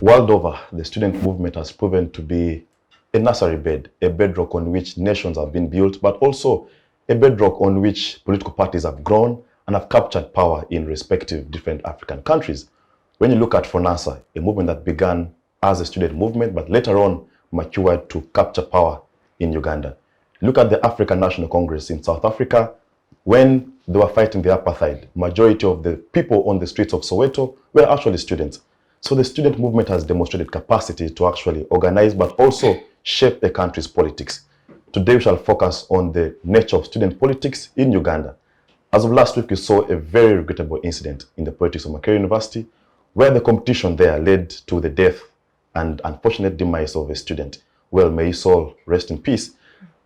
World over, the student movement has proven to be a nursery bed, a bedrock on which nations have been built, but also a bedrock on which political parties have grown and have captured power in respective different African countries. When you look at FONASA, a movement that began as a student movement, but later on matured to capture power in Uganda. Look at the African National Congress in South Africa. When they were fighting the apartheid, majority of the people on the streets of Soweto were actually students. So the student movement has demonstrated capacity to actually organize, but also shape a country's politics. Today we shall focus on the nature of student politics in Uganda. As of last week, we saw a very regrettable incident in the politics of Makerere University, where the competition there led to the death and unfortunate demise of a student. Well, may his soul rest in peace.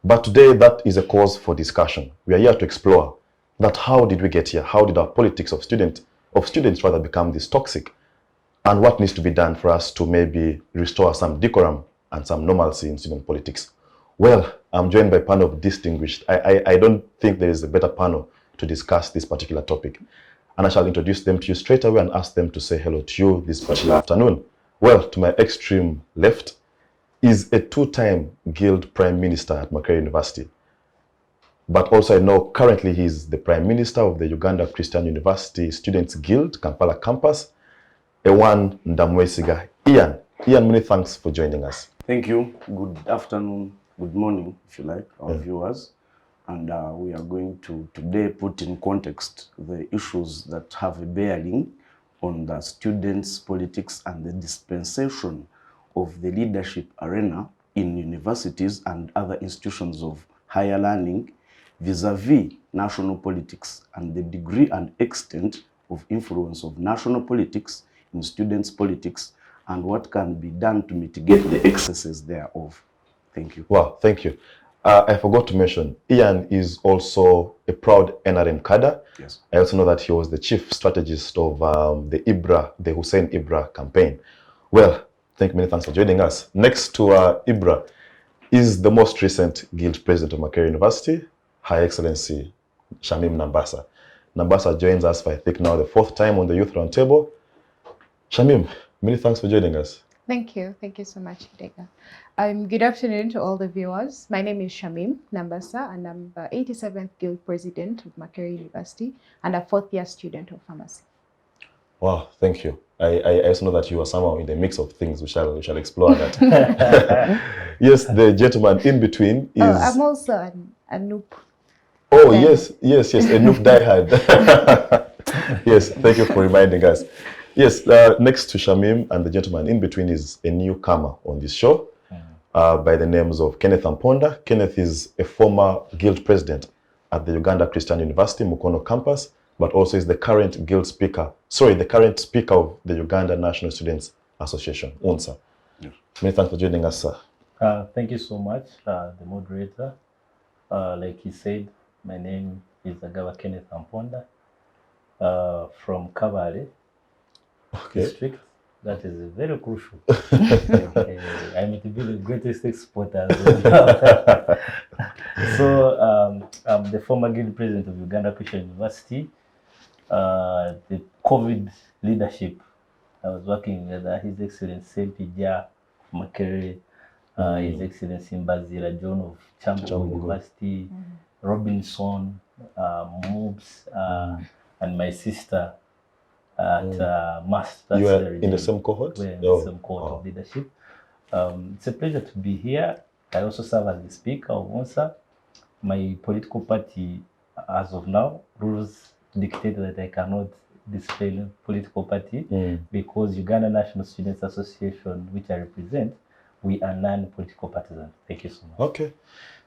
But today, that is a cause for discussion. We are here to explore that how did we get here? How did our politics of students rather become this toxic? And what needs to be done for us to maybe restore some decorum and some normalcy in student politics? Well, I'm joined by a panel of distinguished. I don't think there is a better panel to discuss this particular topic. And I shall introduce them to you straight away and ask them to say hello to you this particular afternoon. Well, to my extreme left is a two-time Guild Prime Minister at Makerere University. But also I know currently he's the Prime Minister of the Uganda Christian University Students Guild, Kampala campus. Ewan Ndamwesiga. Ian, many thanks for joining us. Thank you. Good afternoon, good morning, if you like, our viewers. And we are going to today put in context the issues that have a bearing on the students' politics and the dispensation of the leadership arena in universities and other institutions of higher learning vis-a-vis national politics and the degree and extent of influence of national politics in students' politics and what can be done to mitigate the excesses thereof. Thank you. Wow, thank you. I forgot to mention, Ian is also a proud NRM cadre. Yes. I also know that he was the chief strategist of the Hussein Ibra campaign. Well, many thanks for joining us. Next to Ibra is the most recent Guild President of Makerere University, Her Excellency Shamim Nambasa. Nambasa joins us for I think now the fourth time on the Youth Roundtable. Shamim, many thanks for joining us. Thank you. Thank you so much, Kidega. Good afternoon to all the viewers. My name is Shamim Nambasa, and I'm the 87th Guild President of Makerere University and a fourth-year student of pharmacy. Wow, thank you. I also know that you are somehow in the mix of things. We shall explore that. Yes, the gentleman in between is... Oh, I'm also a noob. Oh, yes, a noob diehard. Yes, thank you for reminding us. Yes, next to Shamim and the gentleman in between is a newcomer on this show by the names of Kenneth Amponda. Kenneth is a former Guild President at the Uganda Christian University, Mukono campus, but also is the current the current speaker of the Uganda National Students Association, UNSA. Yes. Many thanks for joining us, sir. Thank you so much, the moderator. Like he said, my name is Agaba Kenneth Amponda from Kabale district. That is very crucial. I mean to be the greatest exporter. So I'm the former Guild President of Uganda Christian University. The COVID leadership, I was working with His Excellency Mpija Makerere, His Excellency Mbazira John of Champion University, Robinson, Moobs, and my sister at Master. You are in the same cohort? We're in the same cohort of leadership. It's a pleasure to be here. I also serve as the speaker of UNSA. My political party, as of now, rules dictate that I cannot display political party because Uganda National Students Association, which I represent, we are non-political partisans. Thank you so much. Okay.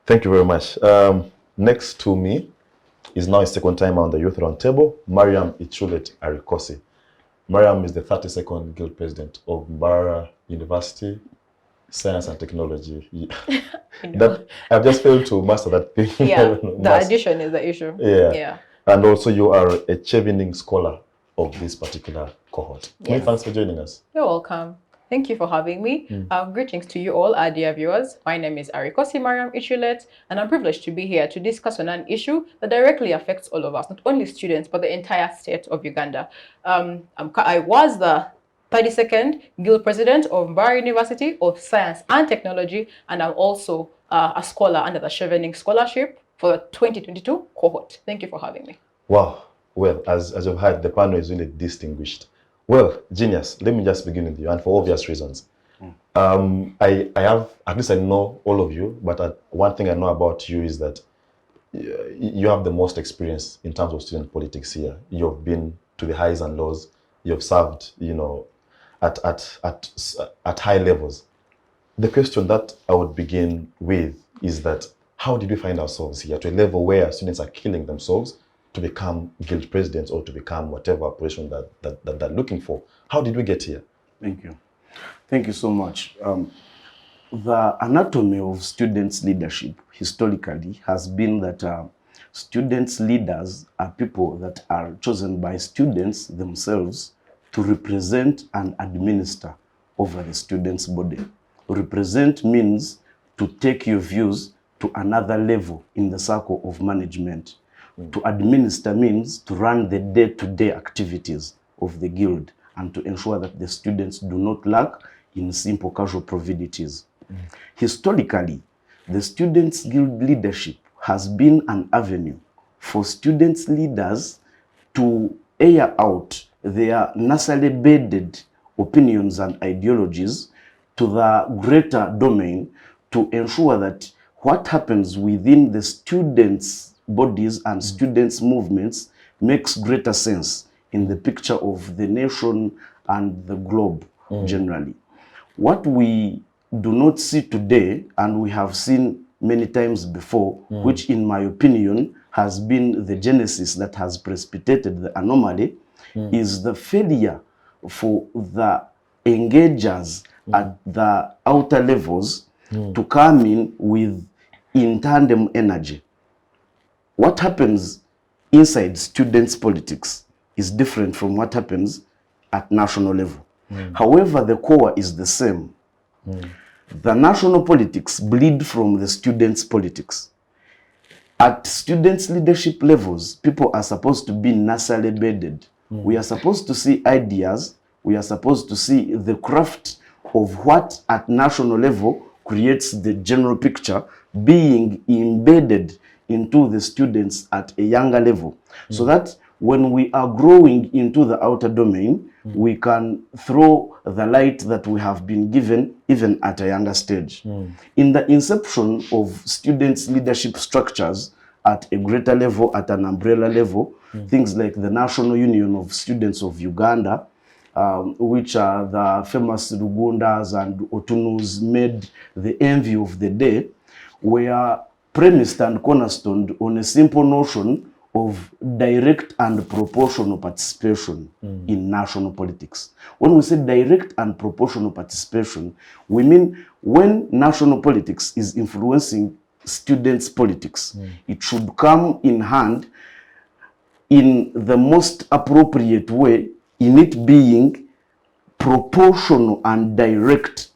Thank you very much. Next to me is now his second time on the Youth Roundtable, Mariam Iculet Arikosi. Mariam is the 32nd Guild President of Mbarara University, Science and Technology. That I've just failed to master that thing. Yeah, the addition is the issue. Yeah. And also you are a Chevening scholar of this particular cohort. Yes. Many thanks for joining us. You're welcome. Thank you for having me. Greetings to you all, our dear viewers. My name is Arikosi Mariam Iculet, and I'm privileged to be here to discuss on an issue that directly affects all of us, not only students, but the entire state of Uganda. I was the 32nd Guild President of Mbarara University of Science and Technology, and I'm also a scholar under the Chevening Scholarship for the 2022 cohort. Thank you for having me. Wow. Well, as you've heard, the panel is really distinguished. Well, genius, let me just begin with you, and for obvious reasons. I have, at least I know all of you, but one thing I know about you is that you have the most experience in terms of student politics here. You've been to the highs and lows. You've served, you know, at high levels. The question that I would begin with is that how did we find ourselves here to a level where students are killing themselves to become guild presidents or to become whatever position that they're looking for? How did we get here? Thank you. Thank you so much. The anatomy of students' leadership historically has been that students' leaders are people that are chosen by students themselves to represent and administer over the students' body. Represent means to take your views to another level in the circle of management. To administer means to run the day-to-day activities of the guild and to ensure that the students do not lack in simple casual providities. Historically, the students' guild leadership has been an avenue for students' leaders to air out their nursery bedded opinions and ideologies to the greater domain to ensure that what happens within the students' bodies and students' movements makes greater sense in the picture of the nation and the globe generally. What we do not see today, and we have seen many times before, which in my opinion has been the genesis that has precipitated the anomaly, is the failure for the engagers at the outer levels to come in with in tandem energy. What happens inside students' politics is different from what happens at national level. However, the core is the same. The national politics bleed from the students' politics. At students' leadership levels, people are supposed to be nursery bedded. We are supposed to see ideas. We are supposed to see the craft of what at national level creates the general picture being embedded into the students at a younger level, so that when we are growing into the outer domain, we can throw the light that we have been given even at a younger stage. In the inception of students' leadership structures at a greater level, at an umbrella level, things like the National Union of Students of Uganda, which are the famous Rugundas and Otunus made the envy of the day, were premised and cornerstoned on a simple notion of direct and proportional participation in national politics. When we say direct and proportional participation, we mean when national politics is influencing students' politics, it should come in hand in the most appropriate way, in it being proportional and direct.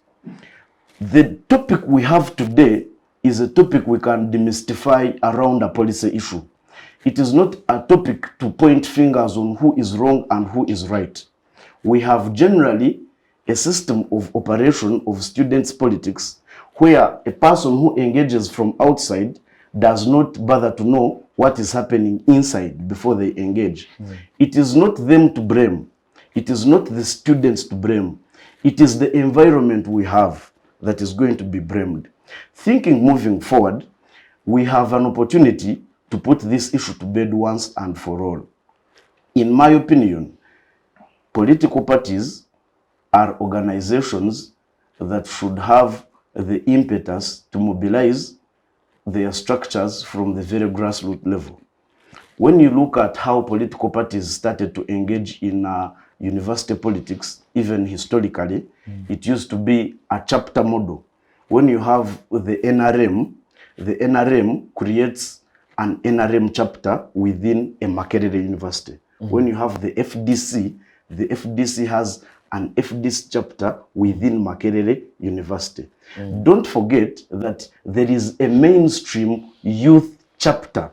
The topic we have today is a topic we can demystify around a policy issue. It is not a topic to point fingers on who is wrong and who is right. We have generally a system of operation of students' politics where a person who engages from outside does not bother to know what is happening inside before they engage. It is not them to blame. It is not the students to blame. It is the environment we have that is going to be blamed. Thinking moving forward, we have an opportunity to put this issue to bed once and for all. In my opinion, political parties are organizations that should have the impetus to mobilize their structures from the very grassroots level. When you look at how political parties started to engage in university politics, even historically, it used to be a chapter model. When you have the NRM creates an NRM chapter within a Makerere university. When you have the FDC has an FDC chapter within Makerere University. Don't forget that there is a mainstream youth chapter.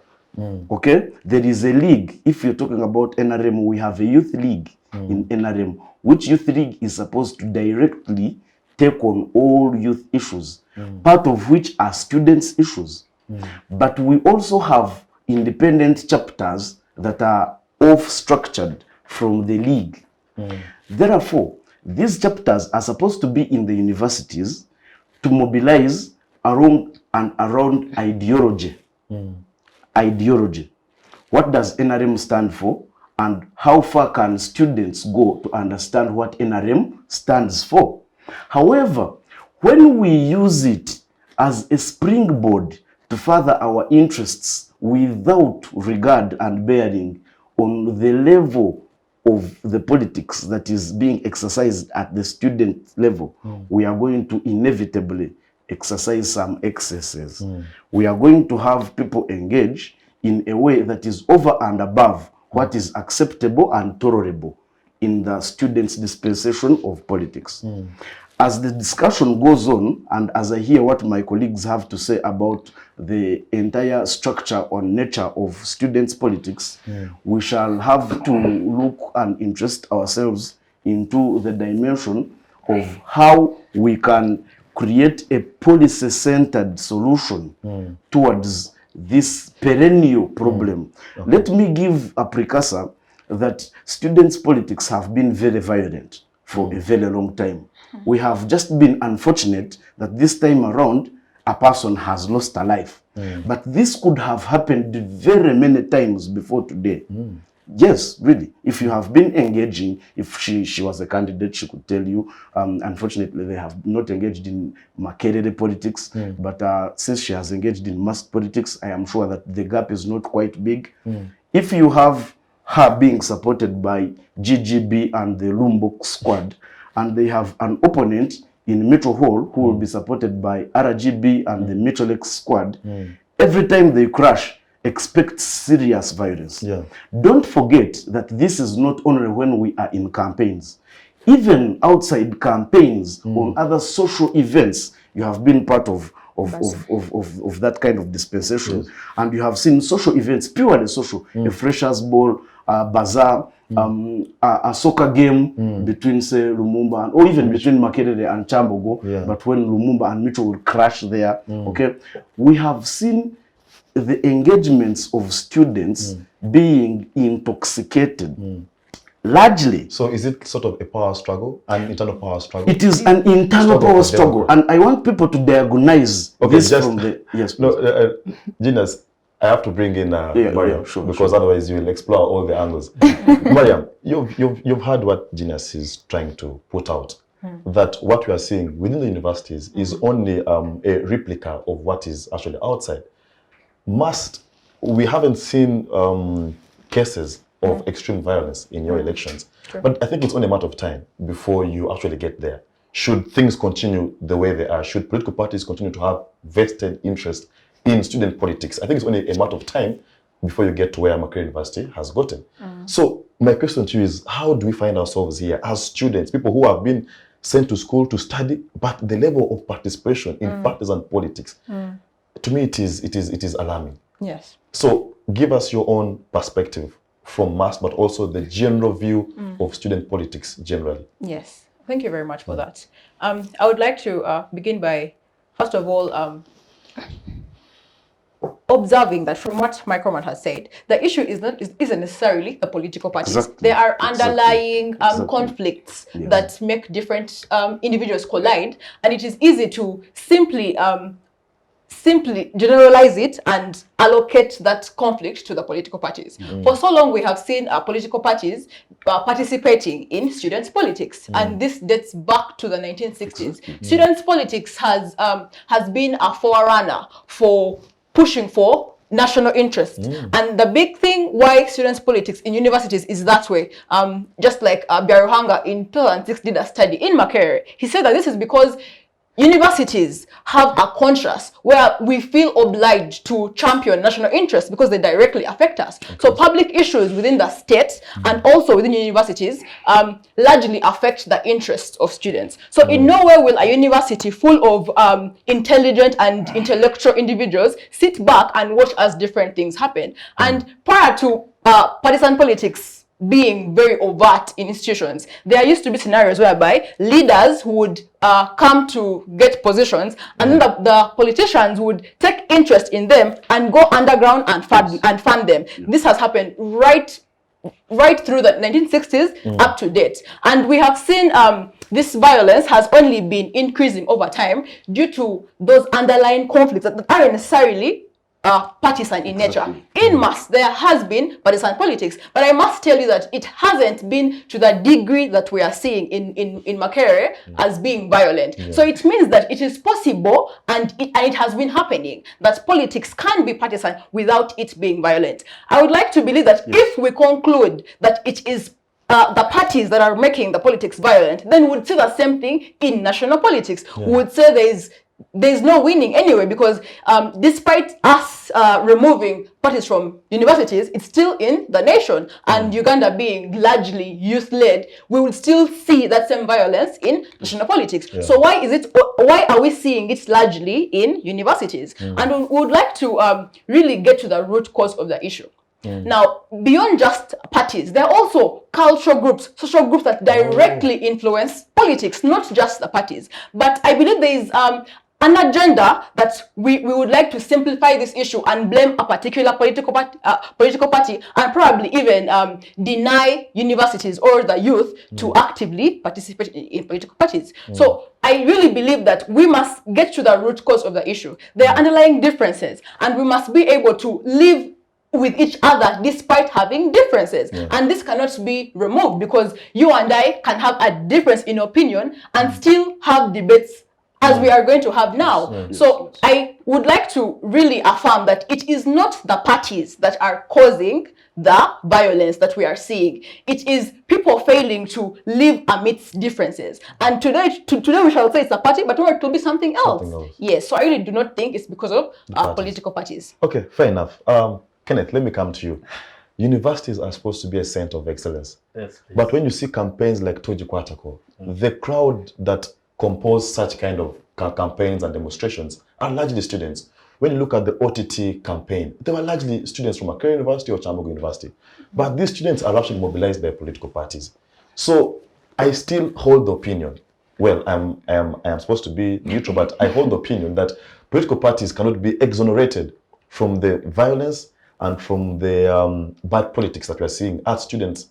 Okay? There is a league. If you're talking about NRM, we have a youth league in NRM, which Youth League is supposed to directly take on all youth issues, part of which are students' issues. But we also have independent chapters that are off-structured from the league. Therefore, these chapters are supposed to be in the universities to mobilize around ideology. Ideology. What does NRM stand for? And how far can students go to understand what NRM stands for? However, when we use it as a springboard to further our interests without regard and bearing on the level of the politics that is being exercised at the student level, we are going to inevitably exercise some excesses. We are going to have people engage in a way that is over and above what is acceptable and tolerable in the students' dispensation of politics. As the discussion goes on, and as I hear what my colleagues have to say about the entire structure or nature of students' politics, we shall have to look and interest ourselves into the dimension of how we can create a policy-centered solution towards this perennial problem. Let me give a precursor that students' politics have been very violent for a very long time. We have just been unfortunate that this time around a person has lost a life. But this could have happened very many times before today. Yes, really. If you have been engaging, if she was a candidate, she could tell you. Unfortunately, they have not engaged in Makerere politics. But since she has engaged in mass politics, I am sure that the gap is not quite big. If you have her being supported by GGB and the Lombok squad, and they have an opponent in Metro Hall who will be supported by RGB and the Metrolex squad, every time they crash, expect serious violence. Don't forget that this is not only when we are in campaigns. Even outside campaigns, on other social events, you have been part of that kind of dispensation. And you have seen social events, purely social, a freshers ball, bazaar, a soccer game between, say, Lumumba, or even between Makerere and Chambogo, but when Lumumba and Mitchell will crash there, okay, we have seen the engagements of students being intoxicated. Largely. So is it sort of a power struggle, an internal power struggle? It is an internal power struggle, and I want people to diagnose this from the... Yes, no, Genius, I have to bring in Mariam, because otherwise you will explore all the angles. Mariam, you've heard what Genius is trying to put out, that what we are seeing within the universities is only a replica of what is actually outside. We haven't seen cases of extreme violence in your elections. But I think it's only a matter of time before you actually get there. Should things continue the way they are, should political parties continue to have vested interest in student politics, I think it's only a matter of time before you get to where Makerere University has gotten. So my question to you is, how do we find ourselves here as students, people who have been sent to school to study, but the level of participation in partisan politics, to me it is alarming. Yes. So give us your own perspective from mass, but also the general view of student politics generally. Yes, thank you very much for that. I would like to begin by, first of all, observing that from what my comment has said, the issue isn't necessarily the political parties. Exactly. There are underlying conflicts that make different individuals collide, and it is easy to simply generalize it and allocate that conflict to the political parties. For so long, we have seen political parties participating in students' politics, and this dates back to the 1960s. Students' politics has been a forerunner for pushing for national interest. And the big thing why students' politics in universities is that way, just like Biaruhanga in 2006 did a study in Makerere, he said that this is because universities have a conscience where we feel obliged to champion national interests because they directly affect us. So public issues within the state and also within universities largely affect the interests of students. So in no way will a university full of intelligent and intellectual individuals sit back and watch as different things happen. And prior to partisan politics being very overt in institutions. There used to be scenarios whereby leaders would come to get positions, and then the politicians would take interest in them and go underground and fund them. This has happened right through the 1960s up to date. And we have seen this violence has only been increasing over time due to those underlying conflicts that aren't necessarily partisan in nature. In mass, there has been partisan politics, but I must tell you that it hasn't been to the degree that we are seeing in Makerere as being violent. So it means that it is possible, and it has been happening, that politics can be partisan without it being violent. I would like to believe that if we conclude that it is the parties that are making the politics violent, then we would say the same thing in national politics. We would say there's no winning anyway, because despite us removing parties from universities, it's still in the nation. And Uganda being largely youth-led, we will still see that same violence in national politics. So why are we seeing it largely in universities? And we would like to really get to the root cause of the issue. Now, beyond just parties, there are also cultural groups, social groups that directly influence politics, not just the parties. But I believe there is an agenda that we would like to simplify this issue and blame a particular political party and probably even deny universities or the youth to actively participate in political parties. So I really believe that we must get to the root cause of the issue. There are underlying differences, and we must be able to live with each other despite having differences. And this cannot be removed, because you and I can have a difference in opinion and still have debates as we are going to have now. So I would like to really affirm that it is not the parties that are causing the violence that we are seeing. It is people failing to live amidst differences. And today we shall say it's a party, but tomorrow it will be something else. Yes, so I really do not think it's because of political parties. Okay, fair enough. Kenneth, let me come to you. Universities are supposed to be a center of excellence. Yes, but when you see campaigns like Toji Kwatako, the crowd that compose such kind of campaigns and demonstrations are largely students. When you look at the OTT campaign, they were largely students from Makerere University or Chambogo University. But these students are actually mobilized by political parties. So I still hold the opinion, well, I am supposed to be neutral, but I hold the opinion that political parties cannot be exonerated from the violence and from the bad politics that we are seeing at students'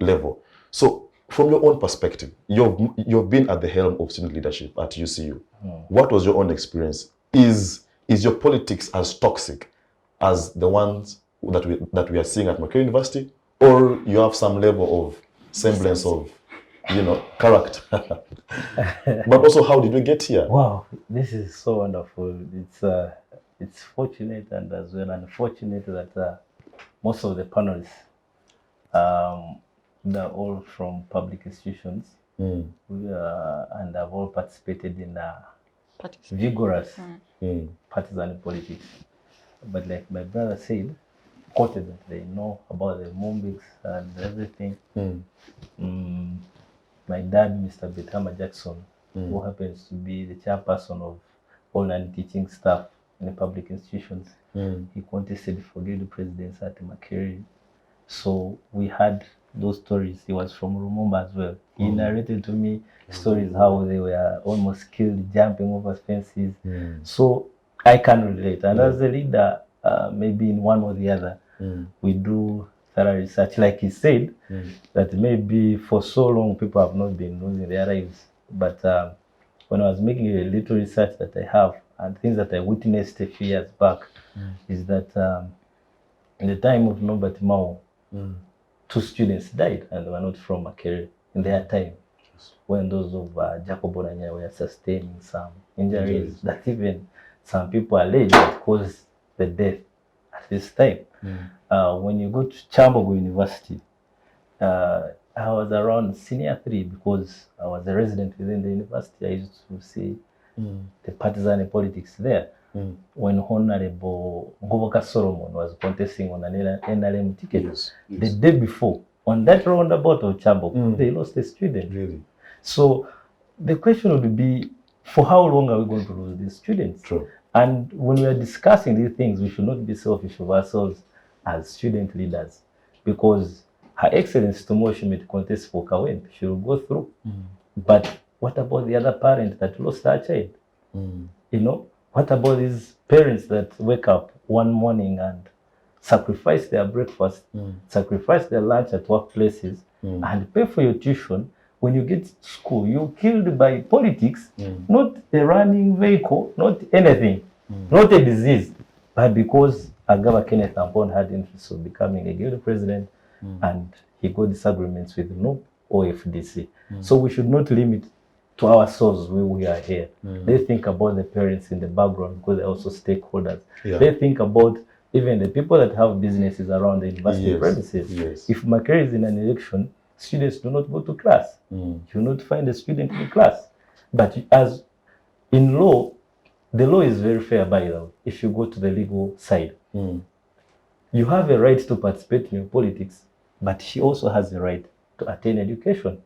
level. So from your own perspective, you've been at the helm of student leadership at UCU. What was your own experience? Is your politics as toxic as the ones that we are seeing at Makerere University, or you have some level of semblance of, character? But also, how did we get here? Wow, this is so wonderful. It's fortunate and as well unfortunate that most of the panelists they're all from public institutions and have all participated in vigorous partisan politics. But like my brother said, quoted that they know about the Mombiks and everything. My dad, Mr. Betama Jackson, who happens to be the chairperson of all non-teaching staff in the public institutions, he contested for guild presidency at Makerere. So we had those stories. He was from Rumumba as well. He narrated to me stories how they were almost killed jumping over fences. So I can relate. And as a leader, maybe in one or the other, we do thorough research. Like he said, that maybe for so long people have not been losing their lives. But when I was making a little research that I have, and things that I witnessed a few years back, is that in the time of Norbert Mao, 2 students died, and they were not from Makerere in their time, when those of Jacob Bonanya were sustaining some injuries that even some people allege that caused the death at this time. When you go to Chambogo University, I was around senior 3 because I was a resident within the university. I used to see the partisan politics there. When Honorable Ngoboka Solomon was contesting on an NRM ticket, the day before, on that roundabout of Chambogo, they lost a student. Really? So the question would be, for how long are we going to lose these students? True. And when we are discussing these things, we should not be selfish of ourselves as student leaders, because Her Excellency tomorrow she may contest for Kawen. She will go through. But what about the other parent that lost her child? You know, what about these parents that wake up one morning and sacrifice their breakfast, sacrifice their lunch at workplaces, and pay for your tuition? When you get to school, you're killed by politics, not a running vehicle, not anything, not a disease, but because Agaba Kenneth Amponda had interest of becoming a guild president, and he got disagreements with no OFDC. So we should not limit to ourselves when we are here. They think about the parents in the background because they're also stakeholders. They think about even the people that have businesses around the university premises. If Makerere is in an election, students do not go to class. You will not find a student in class. But as in law, the law is very fair by the way. If you go to the legal side, you have a right to participate in your politics, but she also has the right to attain education.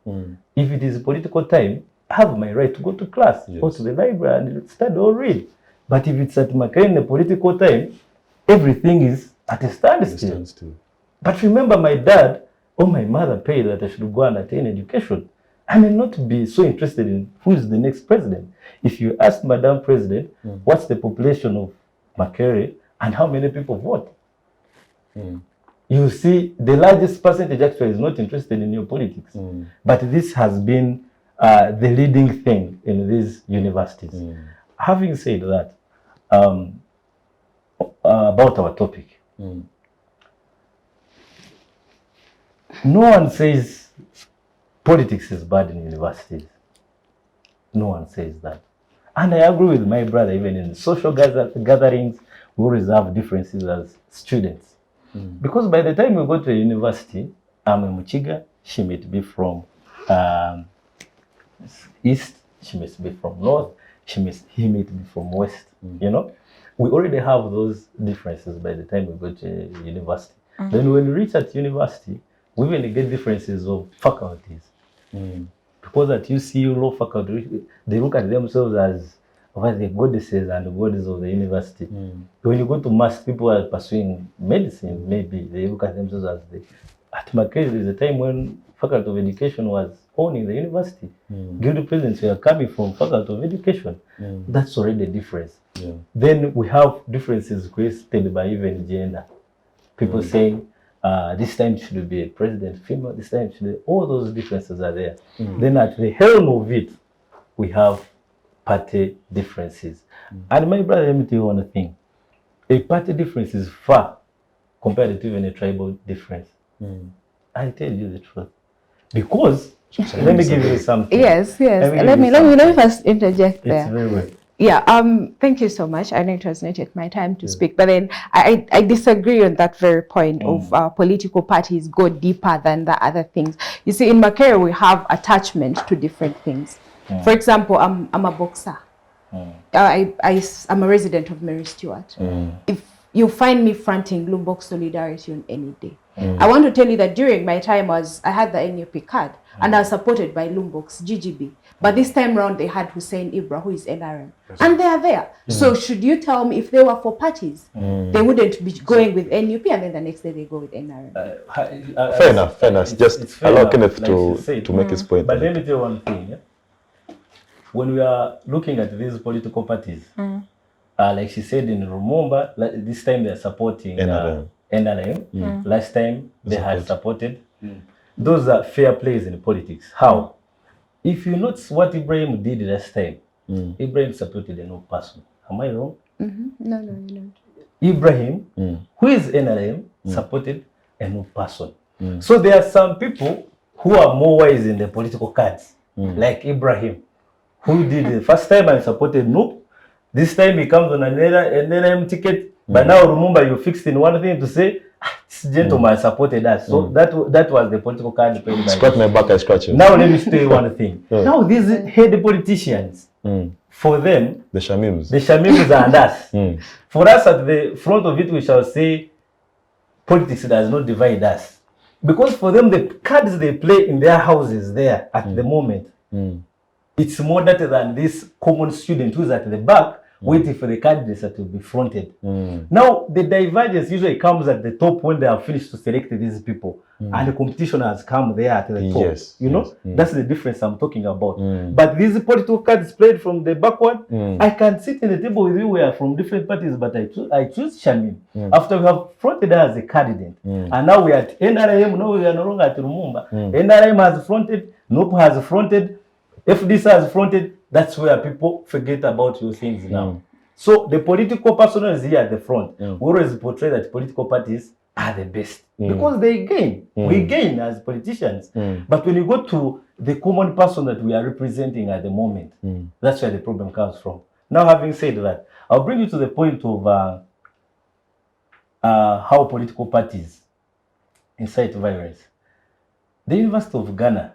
If it is political time, I have my right to go to class, go to the library and study or read. But if it's at Makerere in the political time, everything is at a standstill. But remember, my dad or my mother paid that I should go and attain education. I may not be so interested in who is the next president. If you ask Madam President, what's the population of Makerere and how many people vote? You see, the largest percentage actually is not interested in your politics. But this has been the leading thing in these universities. Having said that, about our topic, no one says politics is bad in universities. No one says that. And I agree with my brother, even in social gatherings, we always have differences as students. Because by the time we go to a university, I'm a Muchiga, she might be from east, she must be from north, he might be from west, you know. We already have those differences by the time we go to university. Then when we reach at university, we even get differences of faculties. Because at UCU law faculty, they look at themselves as the goddesses and the goddesses of the university. When you go to mass, people are pursuing medicine, maybe they look at themselves as at Makerere, there's a time when Faculty of Education was owning the university. Guild presidents were coming from Faculty of Education. That's already a difference. Then we have differences created by even gender. People saying, this time should be a president female, this time should be, all those differences are there. Then at the helm of it, we have party differences. And my brother, let me tell you one thing. A party difference is far compared to even a tribal difference. I tell you the truth. Because, let me give you something. Yes. Let me first interject there. It's very well. Yeah, thank you so much. I know it was not yet my time to speak, but then I disagree on that very point of political parties go deeper than the other things. You see, in Makerere, we have attachment to different things. For example, I'm a boxer. I'm a resident of Mary Stewart. If you find me fronting Lumbok Solidarity on any day, I want to tell you that during my time I had the NUP card and I was supported by Lumbok's GGB. But this time round they had Hussein Ibra, who is NRM. And they are there. So should you tell me if they were for parties, they wouldn't be going with NUP and then the next day they go with NRM? Fair enough. Just allow Kenneth to make his point. But let me tell you one thing. Yeah? When we are looking at these political parties, like she said in Rumumba, this time they are supporting NRM. Last time they had supported. Those are fair plays in politics. How? If you notice what Ibrahim did last time, Ibrahim supported a no person. Am I wrong? No, you're not. Ibrahim, who is NRM, supported a no person. So there are some people who are more wise in the political cards, like Ibrahim, who did the first time and supported no. This time he comes on an NRM ticket, but now remember you fixed in one thing to say, this gentleman supported us. So that was the political card played by Scratch my back, I scratch you. Now let me tell you one thing. Now these head politicians, for them, the Shamims and us. For us at the front of it, we shall say, politics does not divide us. Because for them, the cards they play in their houses there at the moment, it's more data than this common student who's at the back, waiting for the candidates that will be fronted. Now, the divergence usually comes at the top when they have finished to select these people, and the competition has come there at the top. Yes, you know, yes. that's the difference I'm talking about. But these political cards played from the backward, I can sit in the table with you. We are from different parties, but I choose Shamim after we have fronted her as a candidate, and now we are at NRM. No, we are no longer at Lumumba. NRM has fronted, NUP has fronted, FDC has fronted. That's where people forget about your things now. So the political personnel is here at the front. We always portray that political parties are the best because they gain. We gain as politicians. But when you go to the common person that we are representing at the moment, that's where the problem comes from. Now, having said that, I'll bring you to the point of how political parties incite violence. The University of Ghana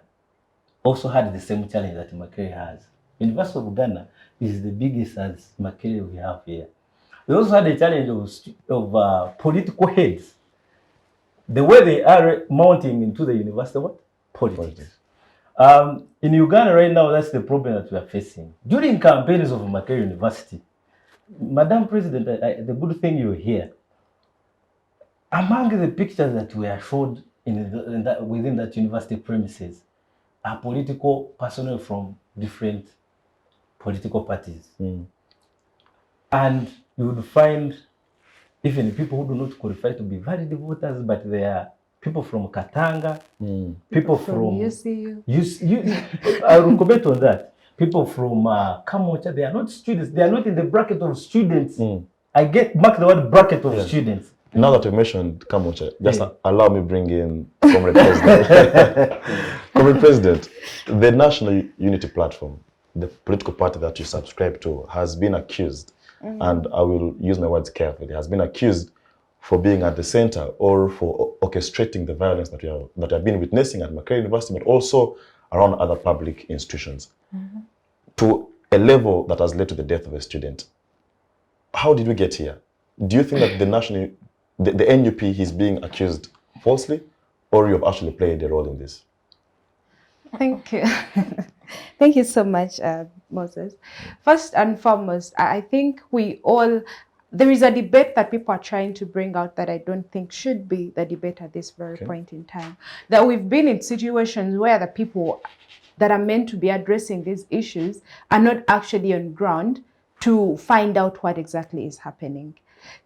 also had the same challenge that Makerere has. University of Ghana is the biggest as Makerere we have here. We also had a challenge of political heads. The way they are mounting into the university, what? Politics. In Uganda right now, that's the problem that we are facing. During campaigns of Makerere University, Madam President, the good thing you hear, among the pictures that were showed within that university premises are political personnel from different political parties. And you would find even people who do not qualify to be valid voters, but they are people from Katanga, people from UCU. I will comment on that. People from Kamocha, they are not students. They are not in the bracket of students. I mark the word bracket of students. Now that you mentioned Kamocha, just allow me bring in Comrade President. Comrade President, the National Unity Platform, the political party that you subscribe to, has been accused, and I will use my words carefully, has been accused for being at the center or for orchestrating the violence that we have been witnessing at Makerere University, but also around other public institutions, to a level that has led to the death of a student. How did we get here? Do you think that the NUP is being accused falsely, or you have actually played a role in this? Thank you. Thank you so much, Moses. First and foremost, I think there is a debate that people are trying to bring out that I don't think should be the debate at this very point in time. That we've been in situations where the people that are meant to be addressing these issues are not actually on ground to find out what exactly is happening.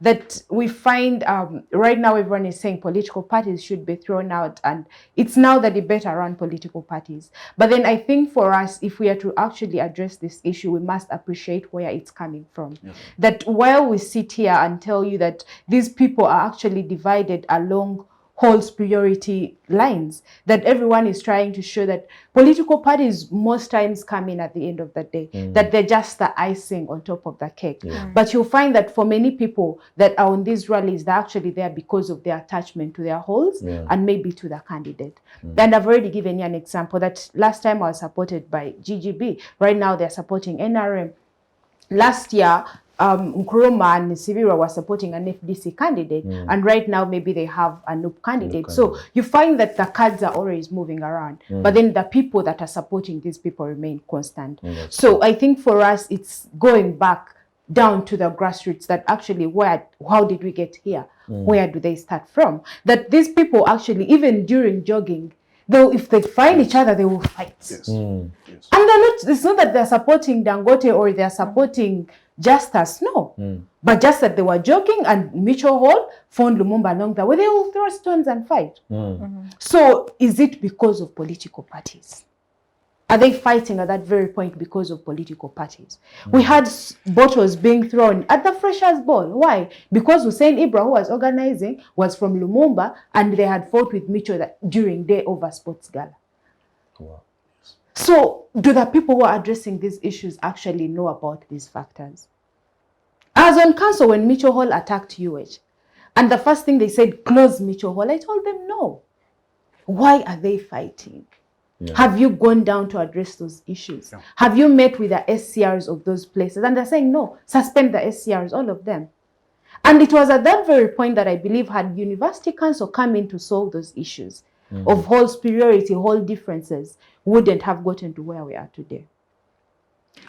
That we find right now everyone is saying political parties should be thrown out, and it's now the debate around political parties. But then I think for us, if we are to actually address this issue, we must appreciate where it's coming from. That while we sit here and tell you that these people are actually divided along whole superiority lines, that everyone is trying to show that political parties most times come in at the end of the day, that they're just the icing on top of the cake. But you'll find that for many people that are on these rallies, they're actually there because of their attachment to their halls and maybe to the candidate. And I've already given you an example that last time I was supported by GGB. Right now they're supporting NRM. Last year, Nkrumah and Sibira were supporting an FDC candidate, and right now maybe they have a NUP candidate. So you find that the cards are always moving around, but then the people that are supporting these people remain constant. So I think for us, it's going back down to the grassroots, that actually how did we get here? Where do they start from? That these people actually, even during jogging, though if they find each other, they will fight. And it's not that they're supporting Dangote or they're supporting Justice, no. But just that they were joking and Mitchell Hall found Lumumba along the way, they will throw stones and fight. So is it because of political parties? Are they fighting at that very point because of political parties? We had bottles being thrown at the Freshers' Ball. Why? Because Hussein Ibra, who was organizing, was from Lumumba, and they had fought with Mitchell during Day Over Sports Gala. So do the people who are addressing these issues actually know about these factors? I was on council when Mitchell Hall attacked UH, and the first thing they said, close Mitchell Hall. I told them no. Why are they fighting? Have you gone down to address those issues? Have you met with the SCRs of those places? And they're saying no, suspend the SCRs, all of them. And it was at that very point that I believe had University Council come in to solve those issues of whole superiority, whole differences, wouldn't have gotten to where we are today.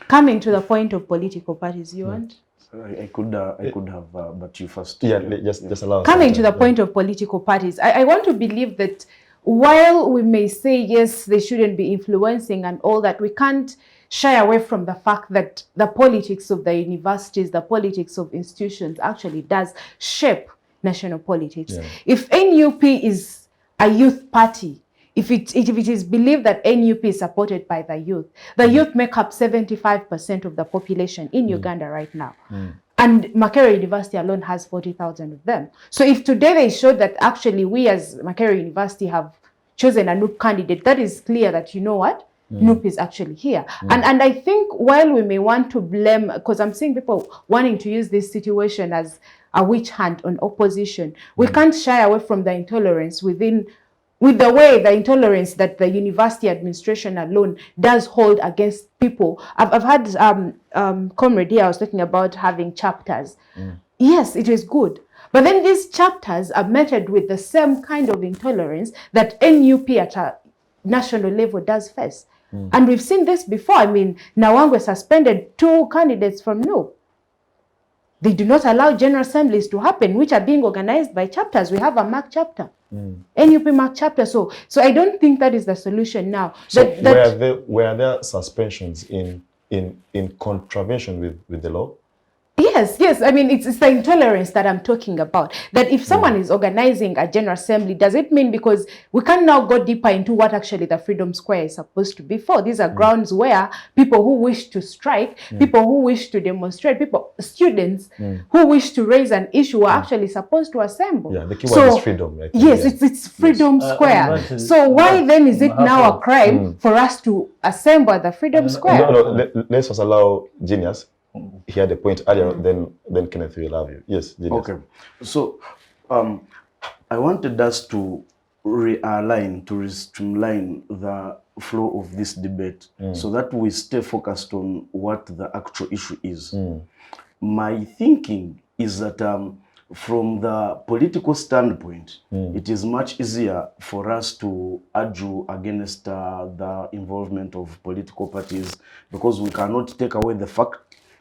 Coming to the point of political parties, you want? I could have, but you first. Yeah, just allow us. Coming to the point of political parties, I want to believe that while we may say, yes, they shouldn't be influencing and all that, we can't shy away from the fact that the politics of the universities, the politics of institutions actually does shape national politics. Yeah. If NUP is a youth party, if it is believed that NUP is supported by the youth make up 75% of the population in Uganda right now. And Makerere University alone has 40,000 of them. So if today they showed that actually we as Makerere University have chosen a NUP candidate, that is clear that, you know what, NUP is actually here. And I think while we may want to blame, because I'm seeing people wanting to use this situation as a witch hunt on opposition, we can't shy away from the intolerance with the way the intolerance that the university administration alone does hold against people. I've had comrade here, I was talking about having chapters. Yes, it is good. But then these chapters are meted with the same kind of intolerance that NUP at a national level does face. And we've seen this before. I mean, Nawangwe suspended 2 candidates from NUP. They do not allow general assemblies to happen, which are being organized by chapters. We have a MAC chapter, NUP MAC chapter. So I don't think that is the solution now. So were there suspensions in contravention with the law? Yes. I mean, it's the intolerance that I'm talking about. That if someone is organizing a general assembly, does it mean, because we can now go deeper into what actually the Freedom Square is supposed to be for. These are grounds where people who wish to strike, people who wish to demonstrate, students who wish to raise an issue are actually supposed to assemble. Yeah, the key word is freedom. Right? Yes, it's Freedom Square. So why then is it now a crime for us to assemble at the Freedom Square? Let's just allow Genius. He had a point earlier, then Kenneth will have you. Yes, Genius. Okay. So I wanted us to realign, to streamline the flow of this debate so that we stay focused on what the actual issue is. My thinking is that from the political standpoint, it is much easier for us to argue against the involvement of political parties, because we cannot take away the fact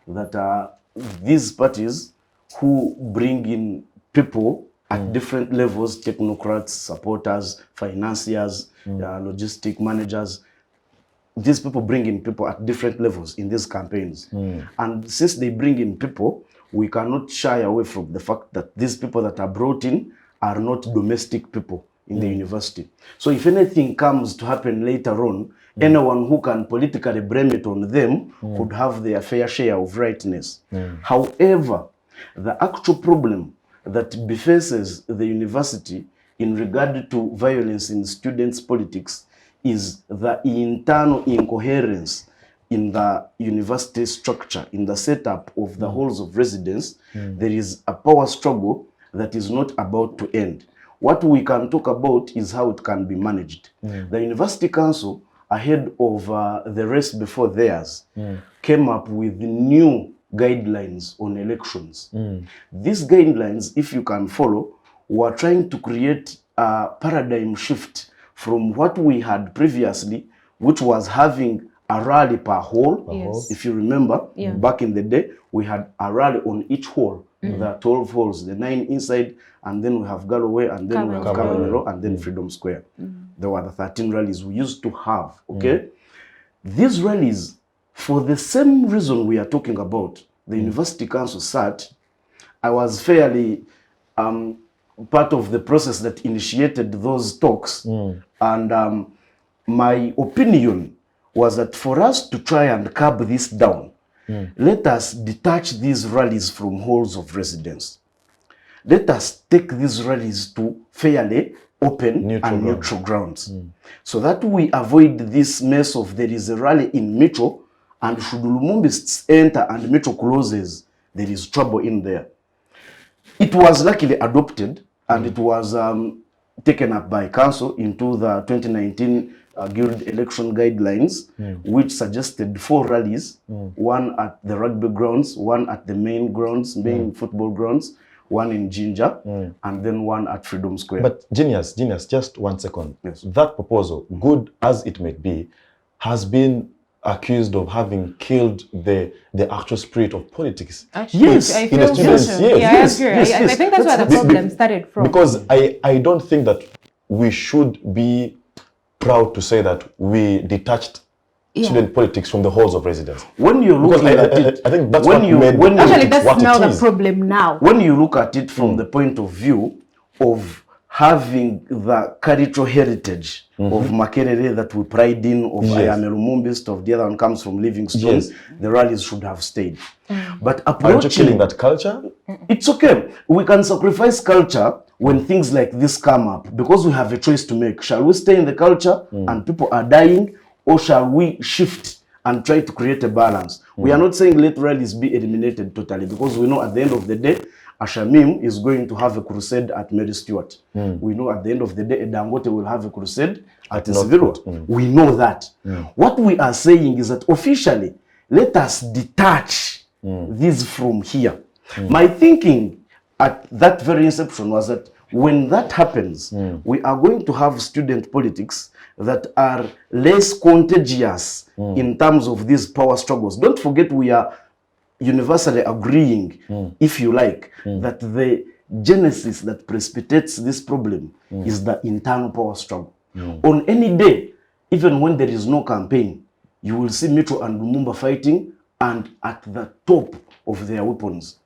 that these parties who bring in people at different levels, technocrats, supporters, financiers, logistic managers, these people bring in people at different levels in these campaigns. And since they bring in people, we cannot shy away from the fact that these people that are brought in are not domestic people in the university. So if anything comes to happen later on, anyone who can politically blame it on them could have their fair share of rightness. However, the actual problem that befaces the university in regard to violence in students' politics is the internal incoherence in the university structure, in the setup of the halls of residence. There is a power struggle that is not about to end. What we can talk about is how it can be managed. The University Council, ahead of the race before theirs, came up with new guidelines on elections. These guidelines, if you can follow, were trying to create a paradigm shift from what we had previously, which was having a rally per hall. Yes. If you remember, back in the day, we had a rally on each hall. The 12 halls, the 9 inside, and then we have Galloway, and then we have Kamero, and then Freedom Square. There were the 13 rallies we used to have, okay? These rallies, for the same reason we are talking about, the University Council sat. I was fairly part of the process that initiated those talks, and my opinion was that for us to try and curb this down, let us detach these rallies from halls of residence. Let us take these rallies to fairly open neutral grounds. So that we avoid this mess of there is a rally in Metro, and should Lumumbists enter and Metro closes, there is trouble in there. It was luckily adopted, and it was taken up by council into the 2019 Guild election guidelines, which suggested 4 rallies, one at the rugby grounds, one at the main grounds, main football grounds, one in Ginger, and then one at Freedom Square. But Genius, just 1 second. Yes. That proposal, good as it may be, has been accused of having killed the actual spirit of politics. Actually, Yes, I in feel the students, so. yes, Yeah, yes, I agree. yes, I yes. think that's where the That's- problem started from. Because I don't think that we should be proud to say that we detached student politics from the halls of residence. When you're Because looking at it, I think that's when what you- made when you- Actually, politics that's what now it the is. problem now. when you look at it from the point of view of having the cultural heritage of Makerere that we pride in, of I Yes. am a Lumumbist, of the other one comes from Livingstone, Yes. the rallies should have stayed. But Aren't you approaching killing that culture? it's okay. We can sacrifice culture when things like this come up because we have a choice to make. Shall we stay in the culture and people are dying, or shall we shift and try to create a balance? We are not saying let rallies be eliminated totally because we know at the end of the day, a Shamim is going to have a crusade at Mary Stewart. We know at the end of the day, a Dangote will have a crusade at Sivirwa. We know that. What we are saying is that officially, let us detach this from here. My thinking at that very inception was that when that happens, we are going to have student politics that are less contagious in terms of these power struggles. Don't forget we are universally agreeing, if you like, that the genesis that precipitates this problem is the internal power struggle. On any day, even when there is no campaign, you will see Mitro and Lumumba fighting and at the top of their weapons.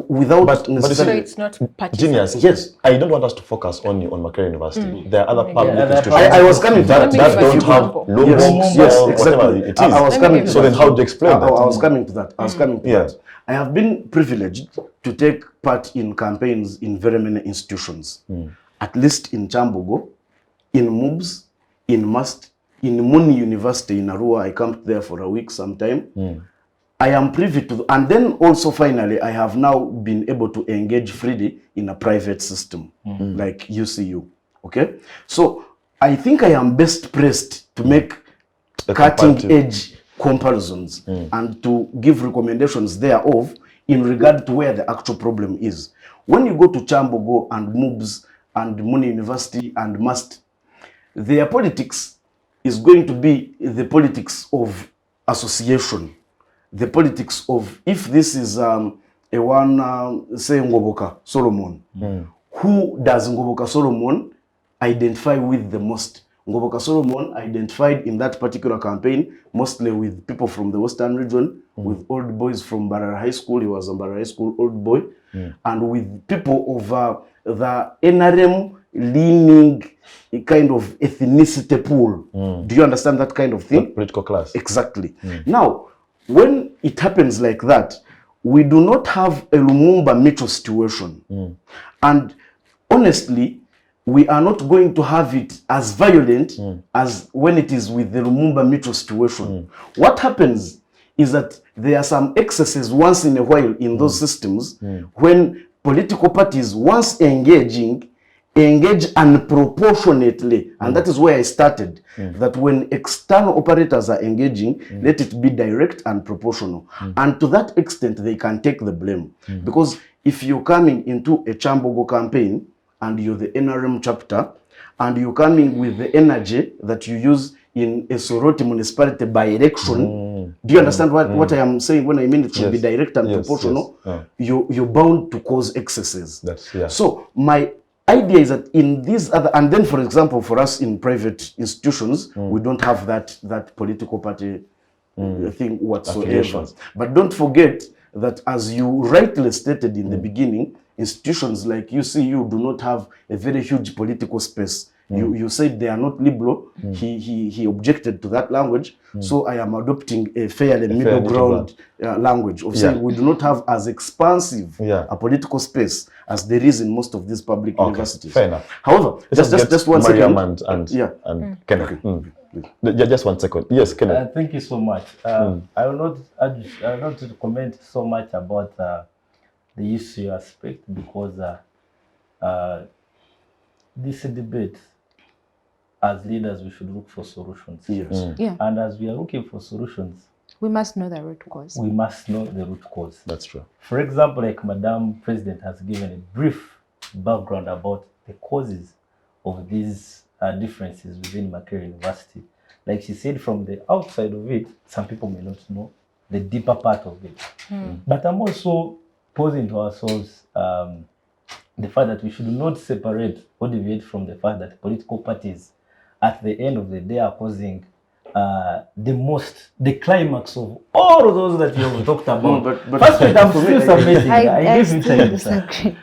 Without But you So see, it's not partisan. Genius, Yes. I don't want us to focus only on Makerere University. There are other public other institutions I was coming to that, that. Let me that give an don't have example. logos Yes, or exactly. whatever it is. I was Let me coming give to So that. then how do you explain that? I was coming to that. I was coming to Yeah. that. I have been privileged to take part in campaigns in very many institutions. At least in Chambogo, in MUBS, in MUST, in Muni University in Arua. I camped there for a week sometime. I am privy to, and then also finally, I have now been able to engage freely in a private system like UCU. Okay, so I think I am best placed to make cutting edge comparisons and to give recommendations thereof in regard to where the actual problem is. When you go to Chambogo and MUBS and Muni University and MUST, their politics is going to be the politics of association. The politics of, if this is a one, say Ngoboka Solomon, who does Ngoboka Solomon identify with the most? Ngoboka Solomon identified in that particular campaign mostly with people from the Western region, with old boys from Mbarara High School. He was a Mbarara High School old boy, and with people of the NRM leaning kind of ethnicity pool. Do you understand that kind of thing? Political class. Exactly. Now, when it happens like that, we do not have a Lumumba Metro situation. And honestly, we are not going to have it as violent as when it is with the Lumumba Metro situation. What happens is that there are some excesses once in a while in those systems when political parties, once engage unproportionately, and that is where I started, that when external operators are engaging, let it be direct and proportional. And to that extent, they can take the blame. Because if you're coming into a Chambogo campaign, and you're the NRM chapter, and you're coming with the energy that you use in a Soroti municipality by election, do you understand what I am saying when I mean it should be direct and proportional? You're bound to cause excesses. So my idea is that in these other, and then for example, for us in private institutions, we don't have that political party thing whatsoever. But don't forget that, as you rightly stated in the beginning, institutions like UCU do not have a very huge political space. You said they are not liberal. He objected to that language. So I am adopting a fairly middle ground language of saying we do not have as expansive a political space as there is in most of these public universities. Fair enough. However, just one Mariam second. and Kenneth. Just 1 second. Yes, Kenneth. Thank you so much. I will not comment so much about the issue aspect because this debate, as leaders, we should look for solutions. Yes. And as we are looking for solutions, we must know the root cause. We must know the root cause. That's true. For example, like Madam President has given a brief background about the causes of these differences within Makerere University. like she said, from the outside of it, some people may not know the deeper part of it. But I'm also posing to ourselves the fact that we should not separate or deviate from the fact that political parties, at the end of the day, are causing the climax of all of those that you have talked about. No, but First, I'm still submitting. I give you still time, disagree.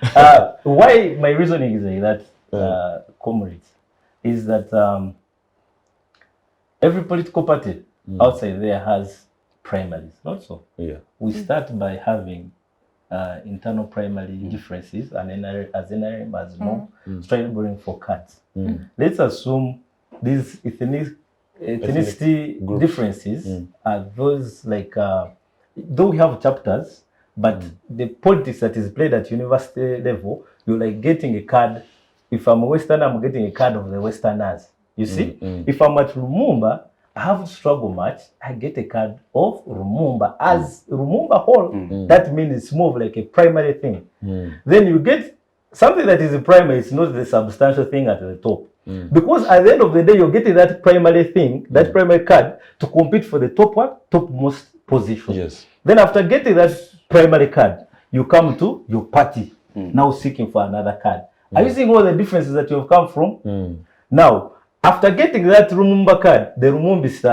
why my reasoning is like that, comrades, is that every political party outside there has primaries, not so. Yeah. We start by having internal primary differences, and NRM has no struggling for cuts. Let's assume these ethnicity groups. differences are those like, though we have chapters, but the politics that is played at university level, you're like getting a card. If I'm a Westerner, I'm getting a card of the Westerners. You see? If I'm at Lumumba, I haven't struggled much, I get a card of Lumumba. As Lumumba whole, that means it's more of like a primary thing. Then you get something that is a primary, it's not the substantial thing at the top. Because at the end of the day, you're getting that primary thing, that primary card, to compete for the topmost position. Yes. Then after getting that primary card, you come to your party, now seeking for another card. Are you seeing all the differences that you have come from? Now, after getting that Lumumba card, the Lumumbis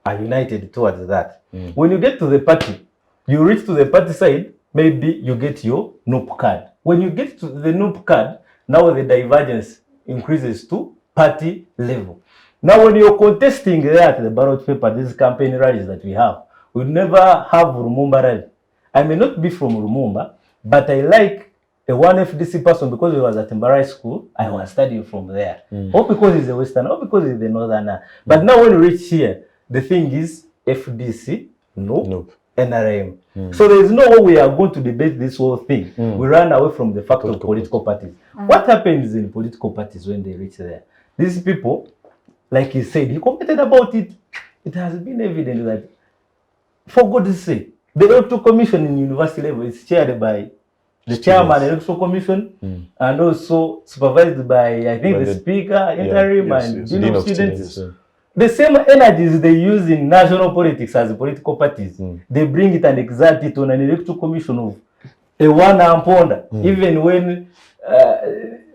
are united towards that. When you get to the party, you reach to the party side, maybe you get your NUP card. When you get to the NUP card, now the divergence increases to party level. Now, when you're contesting there at the ballot paper, these campaign rallies that we have, we never have Lumumba rally. I may not be from Lumumba, but I like a one FDC person because he was at Mbarara school. I was studying from there. Or because he's a Westerner, or because he's a Northerner. But now when we reach here, the thing is FDC, nope. NRM. So there is no way we are going to debate this whole thing. We run away from the fact of political parties. What happens in political parties when they reach there? These people, like he said, he commented about it. It has been evident that, for God's sake, the electoral commission in university level is chaired by the chairman, electoral commission, and also supervised by, I think, the speaker, interim, and dean of students. The same energies they use in national politics as political parties, they bring it and exert it on an electoral commission of a one Amponda, even when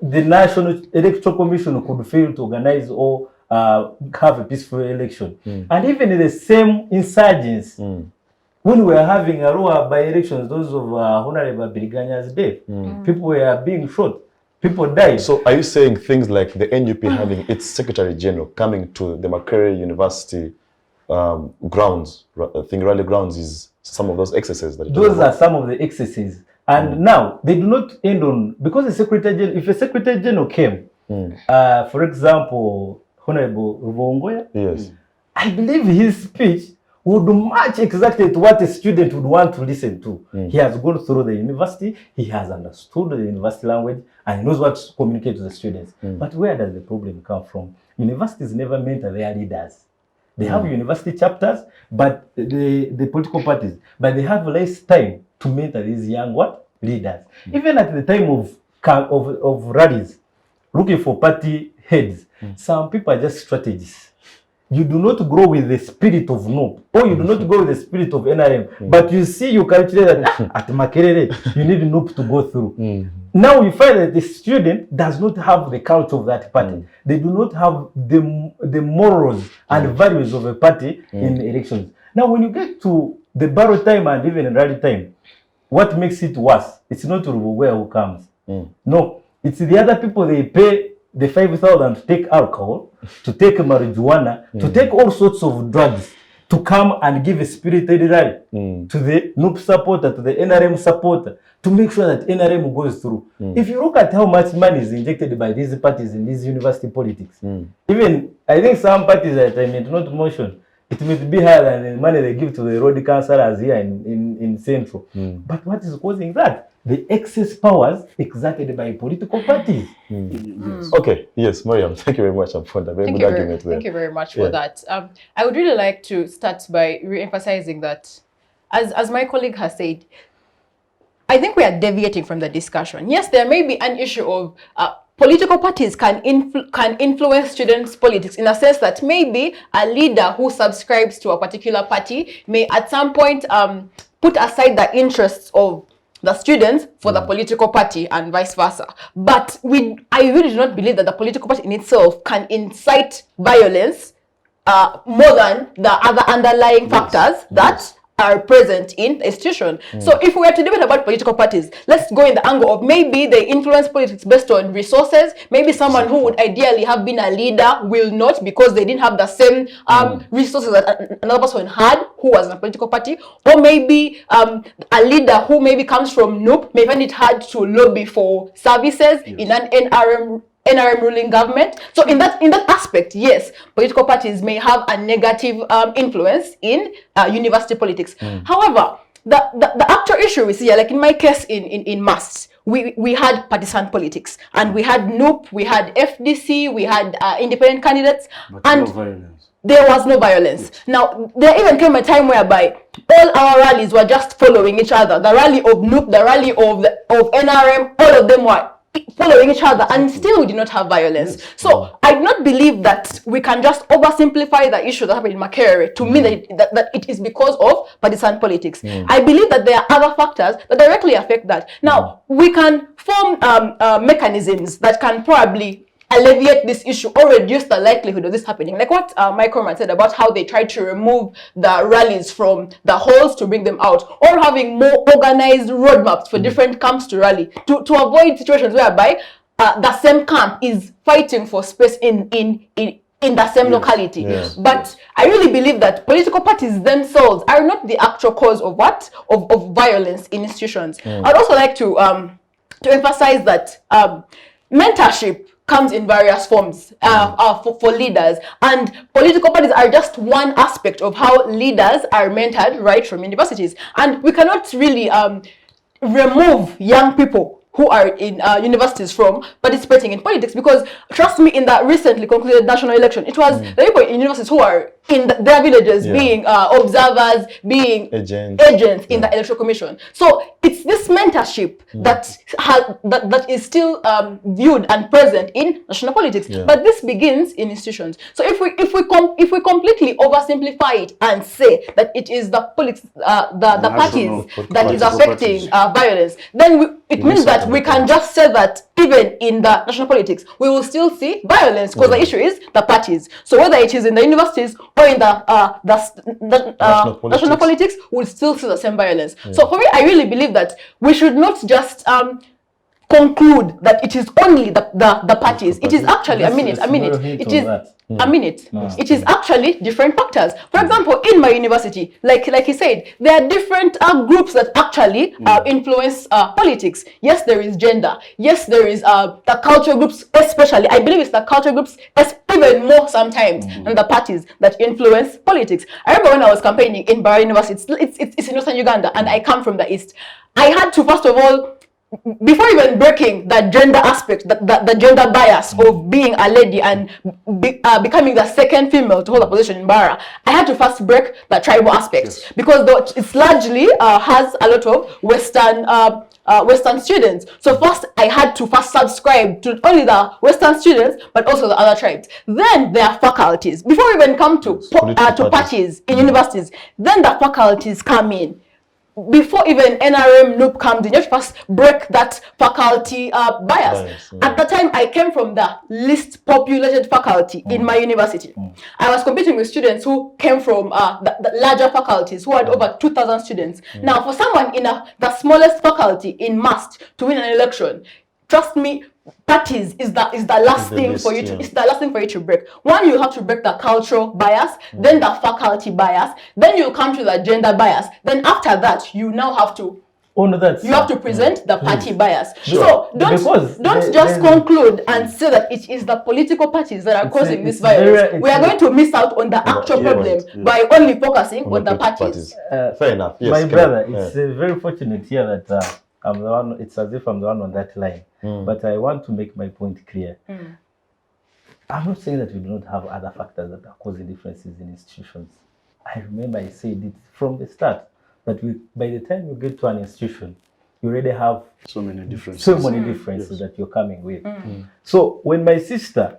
the National Electoral Commission could fail to organize or have a peaceful election. And even the same insurgents, when we were having Arua by-elections, those of Honorable Biliganya's death, people were being shot, people died. So are you saying things like the NUP having its Secretary General coming to the Makerere University grounds, rally grounds, is some of those excesses? Those are some of the excesses. And now, they do not end on, because the Secretary General, if a Secretary General came, for example, Honorable Ruvongoya, yes, I believe his speech would match exactly to what a student would want to listen to. He has gone through the university, he has understood the university language, and he knows what to communicate to the students. But where does the problem come from? Universities never mentor their leaders. They have university chapters, but the political parties, but they have less time to mentor these young leaders. Even at the time of rallies, looking for party heads, some people are just strategists. You do not grow with the spirit of NOP, or you do not go with the spirit of NRM, but you see, you calculate that at Makerere, you need NOP to go through. Now you find that the student does not have the culture of that party. They do not have the morals and values of a party in elections. Now when you get to the ballot time and even in rally time, what makes it worse? It's not Ruvugwea who comes. No, it's the other people. They pay the 5,000 to take alcohol, to take marijuana, to take all sorts of drugs, to come and give a spirited rally to the NUP supporter, to the NRM supporter, to make sure that NRM goes through. If you look at how much money is injected by these parties in these university politics, even I think some parties that I may not mention, it may be higher than the money they give to the road councillors here in Central. But what is causing that? The excess powers exerted by political parties. Okay, yes, Mariam, thank you very much, Amponda. Very good argument there. Thank you very much for that. I would really like to start by re-emphasizing that, as my colleague has said, I think we are deviating from the discussion. Yes, there may be an issue of political parties can influence students' politics in a sense that maybe a leader who subscribes to a particular party may at some point put aside the interests of the students for the political party and vice versa. But I really do not believe that the political party in itself can incite violence more than the other underlying factors that are present in the institution. So if we were to debate about political parties, let's go in the angle of maybe they influence politics based on resources. Maybe someone who would ideally have been a leader will not because they didn't have the same resources that another person had who was in a political party. Or maybe a leader who maybe comes from NUP may find it hard to lobby for services in an NRM ruling government. So in that aspect, yes, political parties may have a negative influence in university politics. However, the actual issue is here, like in my case in MAST, we had partisan politics, and we had NUP, we had FDC, we had independent candidates, But and no violence. there was no violence. Now, there even came a time whereby all our rallies were just following each other. The rally of NUP, the rally of NRM, all of them were following each other, and still we did not have violence. So I do not believe that we can just oversimplify the issue that happened in Makerere to mean that it is because of partisan politics. I believe that there are other factors that directly affect that. Now, we can form mechanisms that can probably alleviate this issue or reduce the likelihood of this happening. Like what Mariam said about how they tried to remove the rallies from the halls to bring them out, or having more organized roadmaps for different camps to rally, to avoid situations whereby the same camp is fighting for space in the same locality. But I really believe that political parties themselves are not the actual cause of of violence in institutions. I'd also like to emphasize that mentorship comes in various forms for leaders, and political parties are just one aspect of how leaders are mentored right from universities. And we cannot really remove young people who are in universities from participating in politics, because trust me, in the recently concluded national election, it was the people in universities who are in their villages being observers, being agents in the electoral commission. So it's this mentorship that is still viewed and present in national politics, but this begins in institutions. So if we completely oversimplify it and say that it is the parties that is affecting violence, then it means that we can just say that even in the national politics, we will still see violence, because the issue is the parties. So whether it is in the universities or in the national politics, we'll still see the same violence. So for me, I really believe that we should not just conclude that it is only the parties. It is actually it is actually different factors. For example, in my university, like he said, there are different groups that actually influence politics. Yes, there is gender. Yes, there is the cultural groups, especially. I believe it's the cultural groups even more sometimes than the parties that influence politics. I remember when I was campaigning in Mbarara University, it's in northern Uganda, and I come from the east. I had to, first of all, before even breaking the gender aspect, the gender bias of being a lady and becoming the second female to hold a position in Mbarara, I had to first break the tribal aspect, because it's largely has a lot of Western students. So first, I had to subscribe to not only the Western students, but also the other tribes. Then there are faculties. Before we even come to parties in universities, then the faculties come in. Before even NRM NUP comes in, you have to first break that faculty bias. At the time, I came from the least populated faculty in my university. I was competing with students who came from the larger faculties, who had over 2,000 students. Now, for someone in the smallest faculty in MAST to win an election, trust me, parties is the last thing for you to, it's the last thing for you to break. One, you have to break the cultural bias, then the faculty bias, then you come to the gender bias. Then after that, you now have to present the party bias. So don't just conclude and say that it is the political parties that are causing this violence. We are going to miss out on the actual problem by only focusing on the parties. Fair enough. Yes, my brother, it's very fortunate here that I'm the one. It's as if I'm the one on that line. But I want to make my point clear. I'm not saying that we do not have other factors that are causing differences in institutions. I remember I said it from the start that by the time you get to an institution, you already have So many differences. so many differences that you're coming with. So when my sister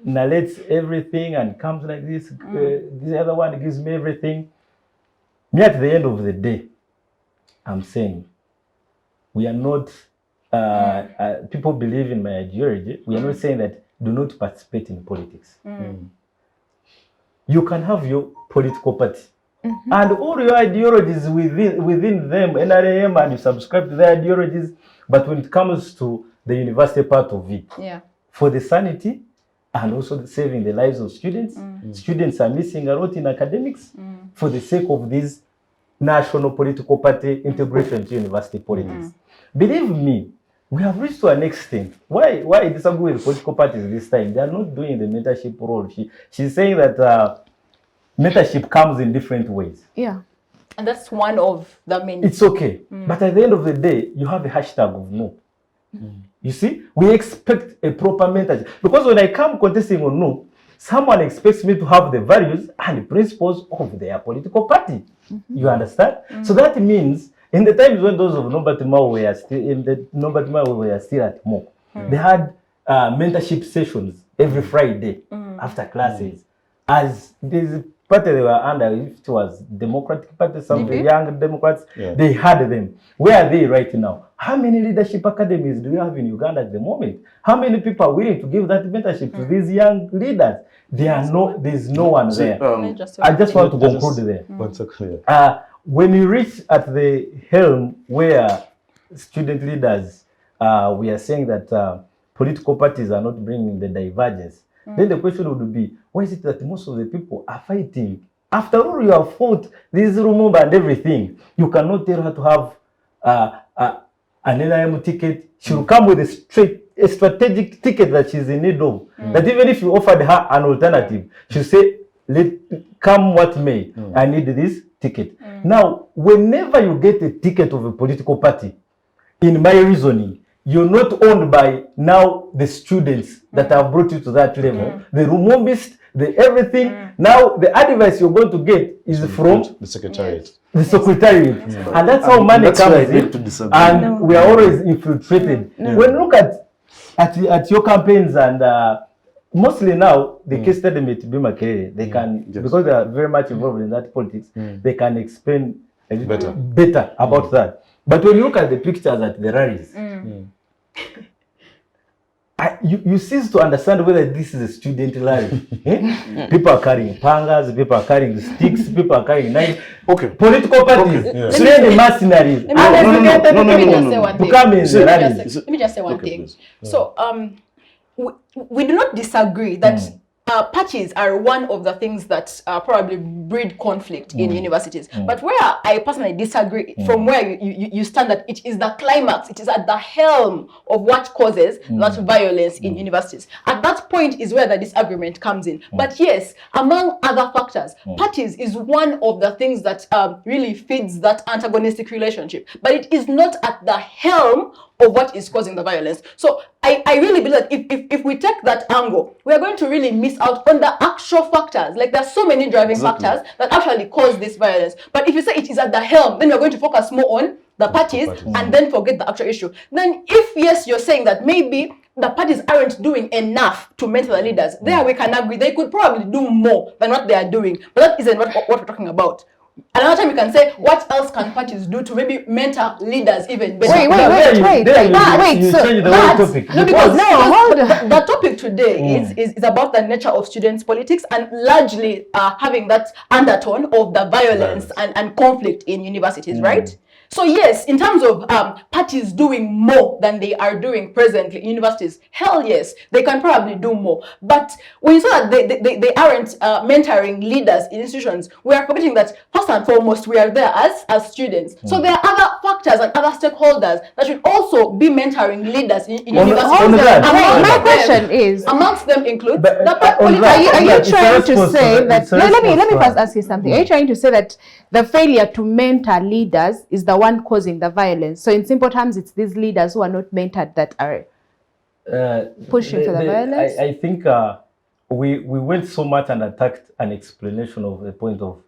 narrates everything and comes like this, the other one gives me everything, me at the end of the day, I'm saying, we are not, people believe in my ideology, we are not saying that do not participate in politics. You can have your political party, and all your ideologies within them, NRM, and you subscribe to their ideologies, but when it comes to the university part of it, for the sanity and also saving the lives of students, students are missing a lot in academics for the sake of this national political party integration into university politics. Believe me, we have reached to an extent. Why I disagree with political parties this time? They are not doing the mentorship role. She's saying that mentorship comes in different ways. Yeah. And that's one of the main. It's okay. But at the end of the day, you have a hashtag of no. You see, we expect a proper mentorship. Because when I come contesting on no, someone expects me to have the values and principles of their political party. You understand? So that means in the times when those of Nombatima were still at MOC, they had mentorship sessions every Friday after classes. As this party they were under, if it was Democratic Party, some very young Democrats, they had them. Where are they right now? How many leadership academies do we have in Uganda at the moment? How many people are willing to give that mentorship to these young leaders? There's no one there. I just want to conclude there. 1 second. When you reach at the helm where student leaders, we are saying that political parties are not bringing the divergence, then the question would be, why is it that most of the people are fighting? After all, you have fought this Rumumba and everything. You cannot tell her to have an NIM ticket. She will come with a strategic ticket that she's in need of. That even if you offered her an alternative, she'll say, come what may, I need this ticket. Now, whenever you get a ticket of a political party, in my reasoning, you're not owned by now the students that have brought you to that level. The Rumumbists, the everything. Now, the advice you're going to get is from the secretariat. The secretariat. And that's how money comes in. And we are always infiltrated. When you look at your campaigns and mostly now, the case study may be Makerere. They can, because they are very much involved in that politics, they can explain a little better about that. But when you look at the pictures at the rallies, you cease to understand whether this is a student rally. People are carrying pangas, people are carrying sticks, people are carrying knives. Political parties, trained mercenaries. Let me just say one thing. So, we do not disagree that parties are one of the things that probably breed conflict in universities. But where I personally disagree from where you stand, that it is the climax, it is at the helm of what causes that violence in universities. At that point is where the disagreement comes in. But yes, among other factors, parties is one of the things that really feeds that antagonistic relationship. But it is not at the helm of what is causing the violence. So I really believe that if we take that angle, we are going to really miss out on the actual factors. Like, there's so many driving factors that actually cause this violence. But if you say it is at the helm, then we're going to focus more on the parties and then forget the actual issue. Then if, yes, you're saying that maybe the parties aren't doing enough to mentor the leaders, there we can agree. They could probably do more than what they are doing. But that isn't what we're talking about. Another time you can say, what else can parties do to maybe mentor leaders even better? Wait. The topic today is about the nature of students' politics and largely having that undertone of the violence and conflict in universities, right? So yes, in terms of parties doing more than they are doing presently in universities, hell yes, they can probably do more. But when you say that they aren't mentoring leaders in institutions, we are forgetting that first and foremost, we are there as students. So there are other factors and other stakeholders that should also be mentoring leaders in universities. My question is, amongst them include are you trying to say that, let me first ask you something. Are you trying to say that the failure to mentor leaders is the one causing the violence? So in simple terms, it's these leaders who are not mentored that are pushing for the violence? I think we went so much and attacked an explanation of the point of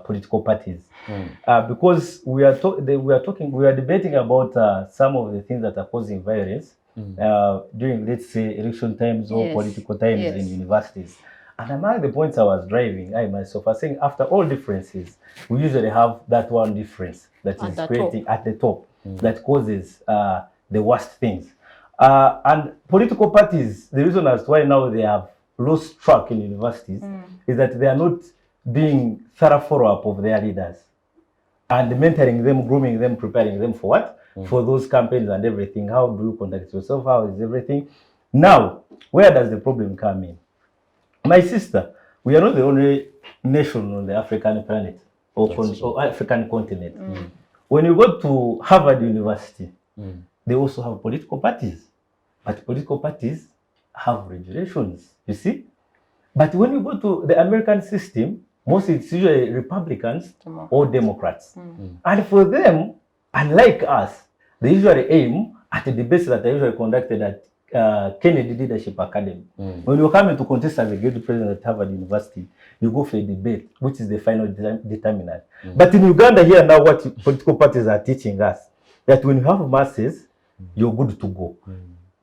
political parties, because we are debating about some of the things that are causing violence during, let's say, election times or political times in universities. And among the points I was driving, I myself was saying, after all differences, we usually have that one difference that is creating at the top that causes the worst things. And political parties, the reason as to why now they have lost track in universities is that they are not doing thorough follow-up of their leaders and mentoring them, grooming them, preparing them for what? For those campaigns and everything. How do you conduct yourself? How is everything? Now, where does the problem come in? My sister, we are not the only nation on the African planet or African continent. When you go to Harvard University, they also have political parties. But political parties have regulations, you see? But when you go to the American system, mostly it's usually Republicans or Democrats. And for them, unlike us, they usually aim at the debates that are usually conducted at Kennedy Leadership Academy. When you come to contest as a guild president at Harvard University, you go for a debate, which is the final determinant. But in Uganda here now, what political parties are teaching us, that when you have masses, you're good to go.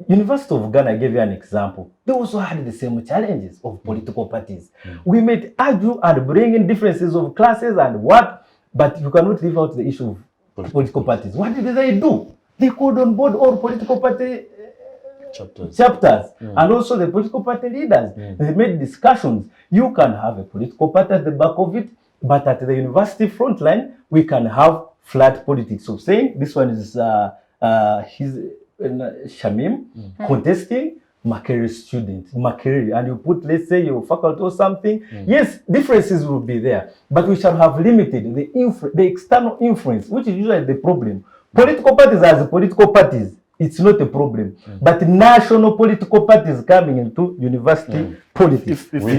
University of Ghana, I gave you an example. They also had the same challenges of political parties. We might argue and bring in differences of classes and what, but you cannot leave out the issue of political parties. What did they do? They called on board all political party chapters and also the political party leaders. They made discussions. You can have a political party at the back of it, but at the university front line, we can have flat politics. So saying this one is Shamim contesting Makerere student, Makerere, and you put, let's say, your faculty or something. Yes, differences will be there, but we shall have limited the external influence, which is usually the problem. Political parties as political parties, it's not a problem. But national political parties coming into university politics with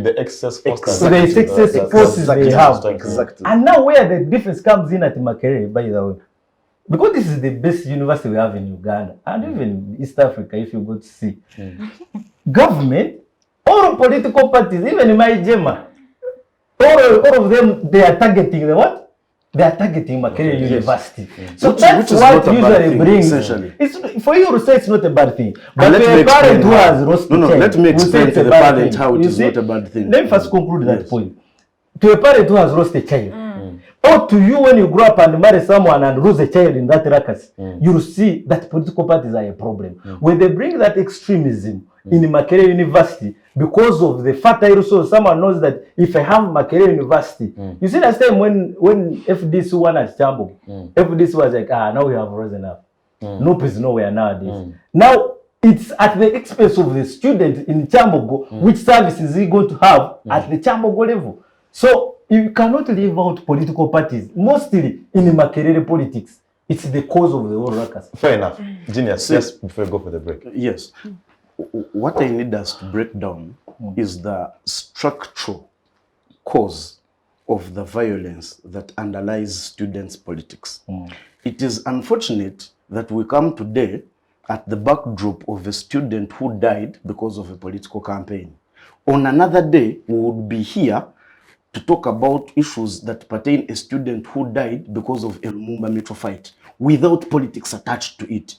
the excess forces they have. Exactly. And now where the difference comes in at Makerere, by the way, because this is the best university we have in Uganda and even East Africa, if you go to see. Government, all political parties, even in my Jema, all of them, they are targeting the what? They are targeting Makerere University. So that's what usually brings. It's, for you to say it's not a bad thing. But to a parent who has lost let me explain to the parent how it is not a bad thing. Let me first conclude that point. To a parent who has lost a child, or to you when you grow up and marry someone and lose a child in that ruckus, you'll see that political parties are a problem. When they bring that extremism in Makerere University, because of the fertile soil, someone knows that if I have Makerere University, you see last time when FDC won at Chambo, FDC was like, now we have risen up. Nope is nowhere nowadays. Now, it's at the expense of the student in Chambogo, which service is he going to have at the Chambogo level. So, you cannot leave out political parties, mostly in Makerere politics. It's the cause of the whole ruckus. Fair enough. Genius, just before we go for the break. Yes. What I need us to break down is the structural cause of the violence that underlies students' politics. It is unfortunate that we come today at the backdrop of a student who died because of a political campaign. On another day, we would be here to talk about issues that pertain a student who died because of a Lumumba metro fight without politics attached to it.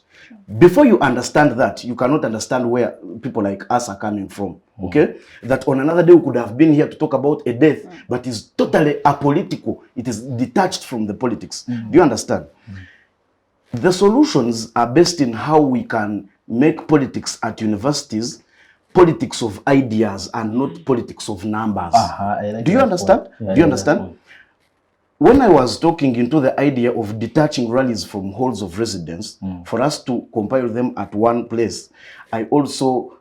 Before you understand that, you cannot understand where people like us are coming from, okay? That on another day we could have been here to talk about a death, but it's totally apolitical. It is detached from the politics. Do you understand? The solutions are based in how we can make politics at universities politics of ideas and not politics of numbers. Do you understand? Do you understand? When I was talking into the idea of detaching rallies from halls of residence, for us to compile them at one place, I also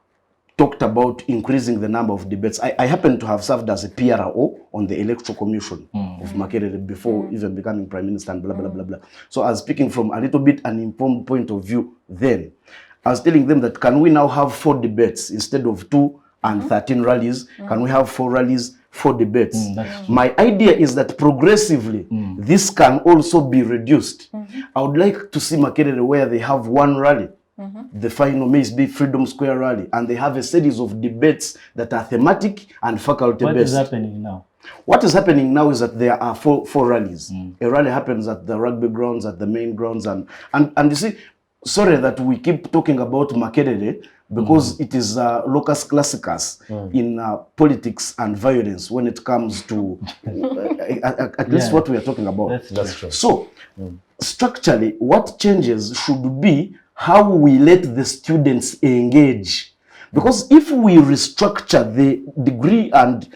talked about increasing the number of debates. I happen to have served as a PRO on the Electoral Commission of Makerere before even becoming Prime Minister and blah, blah, blah, blah. So I was speaking from a little bit an informed point of view then. I was telling them that can we now have 4 debates instead of 2 and 13 rallies? Can we have 4 rallies, 4 debates? My idea is that progressively this can also be reduced. I would like to see Makerere where they have 1 rally. The final may be Freedom Square rally, and they have a series of debates that are thematic and faculty based. What is happening now? What is happening now is that there are four rallies. A rally happens at the rugby grounds, at the main grounds, and you see, sorry that we keep talking about Makerere, because it is locus classicus in politics and violence when it comes to at least what we are talking about. That's true. So, structurally, what changes should be how we let the students engage. Because if we restructure the degree and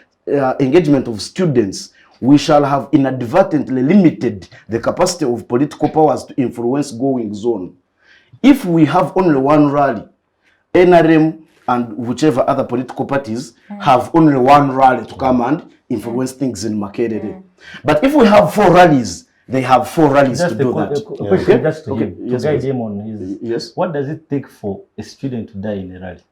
engagement of students, we shall have inadvertently limited the capacity of political powers to influence goings on. If we have only one rally, NRM and whichever other political parties have only one rally to come and influence things in Makerere. But if we have 4 rallies, they have 4 rallies Just to do a that. question just to him, Yes, to guide please. him on his. Yes. What does it take for a student to die in a rally?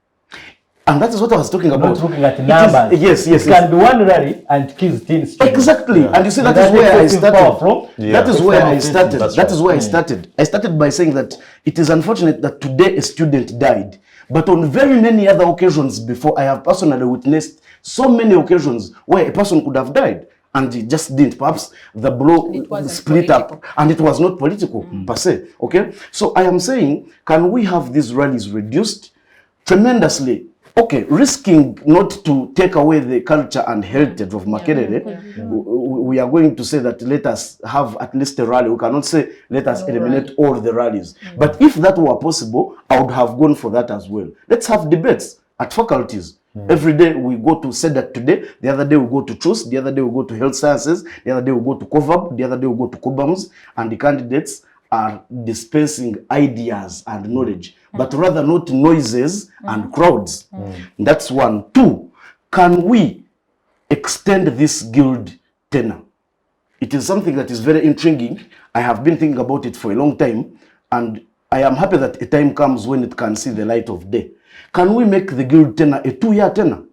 And that is what I was talking about. Not looking at It numbers. is, yes, yes, It can be one rally and kills 10 students. Exactly. And you see, that And is where I takes power started. from. That is where I That's started. right. That is where I started. I started by saying that it is unfortunate that today a student died. But on very many other occasions before, I have personally witnessed so many occasions where a person could have died and it just didn't. Perhaps the blow It wasn't split up political. and it was not political per se. Okay? So I am saying, can we have these rallies reduced tremendously? Okay, risking not to take away the culture and heritage of Makerere, we are going to say that let us have at least a rally. We cannot say let us eliminate all the rallies. But if that were possible, I would have gone for that as well. Let's have debates at faculties. Every day we go to SEDAT today, the other day we go to TRUS, the other day we go to Health Sciences, the other day we go to COVAB, the other day we go to COBAMS, and the candidates are dispensing ideas and knowledge, but rather not noises and crowds. That's 1. 2, can we extend this guild tenure? It is something that is very intriguing. I have been thinking about it for a long time, and I am happy that a time comes when it can see the light of day. Can we make the guild tenure a 2-year tenure,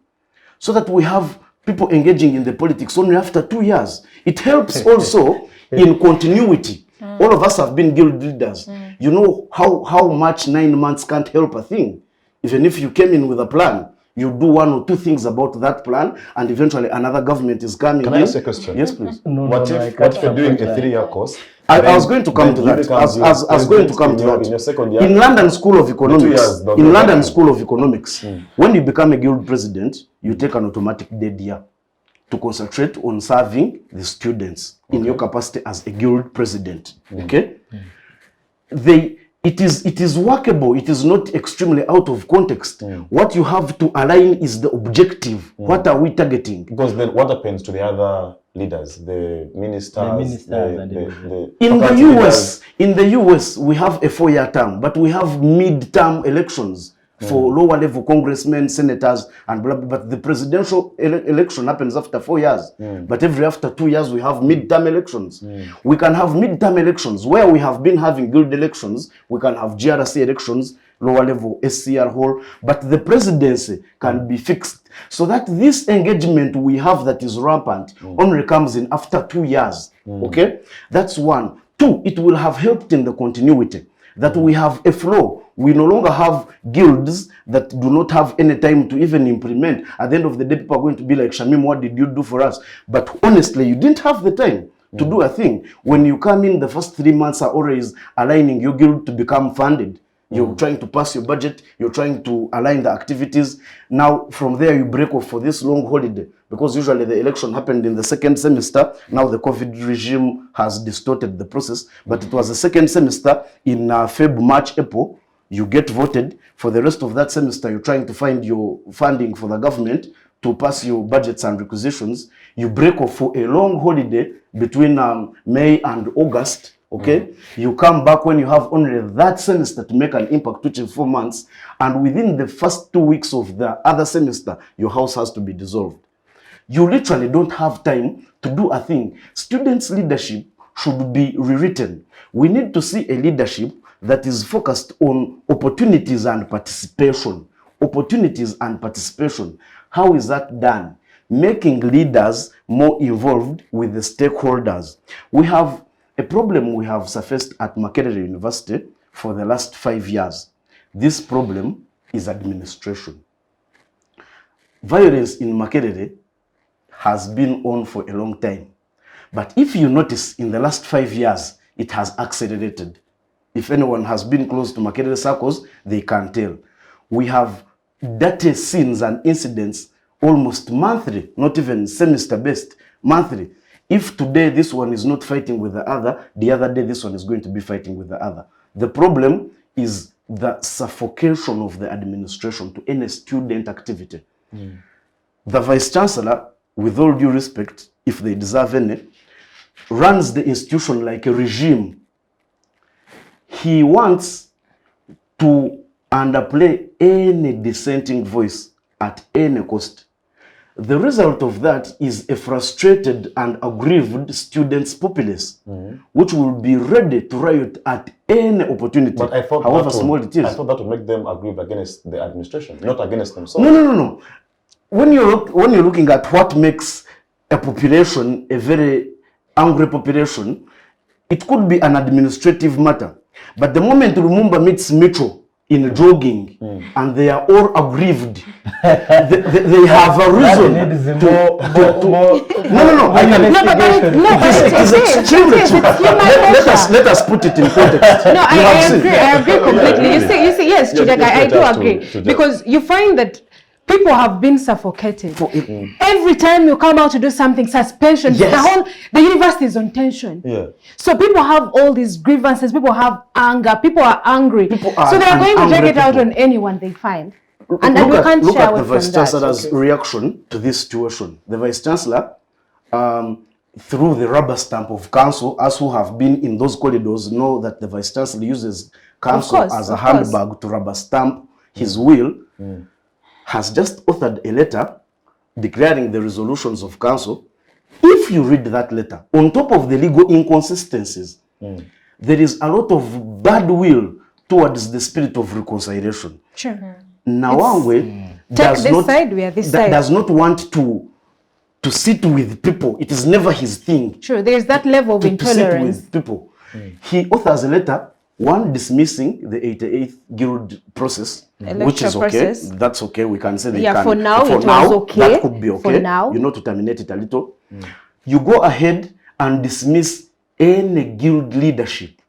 so that we have people engaging in the politics only after 2 years? It helps also in continuity. All of us have been guild leaders. You know how much 9 months can't help a thing. Even if you came in with a plan, you do 1 or 2 things about that plan, and eventually another government is coming in. Can I ask a question? Yes, please. What if you're doing a 3-year course? I was going to come to that. I was going to come to that. In your second year, In London School of Economics, 2 years, don't in go London back. School of Economics, when you become a guild president, you take an automatic dead year to concentrate on serving the students in your capacity as a guild president. Okay? It is workable. It is not extremely out of context. What you have to align is the objective. What are we targeting? because then what happens to the other leaders, the ministers, and In the faculty US, we have a 4-year term, but we have mid-term elections for lower level congressmen, senators, and blah, blah. But the presidential election happens after 4 years. But after 2 years, we have mid-term elections. We can have mid-term elections where we have been having guild elections. We can have GRC elections, lower level SCR hall, but the presidency can be fixed so that this engagement we have that is rampant only comes in after 2 years. Okay, that's 1. 2, it will have helped in the continuity that we have a flow. We no longer have guilds that do not have any time to even implement. At the end of the day, people are going to be like, Shamim, what did you do for us? But honestly, you didn't have the time to do a thing. When you come in, the first 3 months are always aligning your guild to become funded. You're trying to pass your budget. You're trying to align the activities. Now, from there, you break off for this long holiday because usually the election happened in the 2nd semester. Now, the COVID regime has distorted the process, but it was the 2nd semester in Feb, March, April. You get voted. For the rest of that semester, you're trying to find your funding for the government to pass your budgets and requisitions. You break off for a long holiday between May and August. Okay, you come back when you have only that semester to make an impact, which is 4 months, and within the first 2 weeks of the other semester, your house has to be dissolved. You literally don't have time to do a thing. Students' leadership should be rewritten. We need to see a leadership that is focused on opportunities and participation. Opportunities and participation. How is that done? Making leaders more involved with the stakeholders. We have a problem we have surfaced at Makerere University for the last 5 years. This problem is administration. Violence in Makerere has been on for a long time. But if you notice, in the last 5 years, it has accelerated. If anyone has been close to Makerere circles, they can tell. We have dirty scenes and incidents almost monthly, not even semester-based, monthly. If today this one is not fighting with the other day this one is going to be fighting with the other. The problem is the suffocation of the administration to any student activity. The Vice-Chancellor, with all due respect, if they deserve any, runs the institution like a regime. He wants to underplay any dissenting voice at any cost. The result of that is a frustrated and aggrieved students' populace, which will be ready to riot at any opportunity, But I thought however small it is. I thought that would make them aggrieved against the administration, not against themselves. No. When you're looking at what makes a population a very angry population, it could be an administrative matter. But the moment Lumumba meets Mitchell in jogging and they are all aggrieved, they have a reason to let us put it in context. No, I agree completely. You see, yes, Kidega, I do agree. Because you find that people have been suffocated. Every time you come out to do something, suspension, the university is on tension. Yeah. So people have all these grievances, people have anger, people are angry. So they are going to take it out on anyone they find. And then we can't look share at the away from Vice-Chancellor's reaction to this situation. The Vice-Chancellor, through the rubber stamp of council, us who have been in those corridors know that the Vice-Chancellor uses council as a handbag to rubber stamp his will, has just authored a letter declaring the resolutions of council. If you read that letter, on top of the legal inconsistencies, there is a lot of bad will towards the spirit of reconciliation. Sure. Nawangwe does not want to sit with people. It is never his thing. Sure, there is that level of intolerance. To sit with people. He authors a letter, one dismissing the 88th Guild process, which is okay. Process. That's okay. We can say they Yeah, can. for now, it was okay. That could be okay. For now. You know, to terminate it a little. You go ahead and dismiss any guild leadership.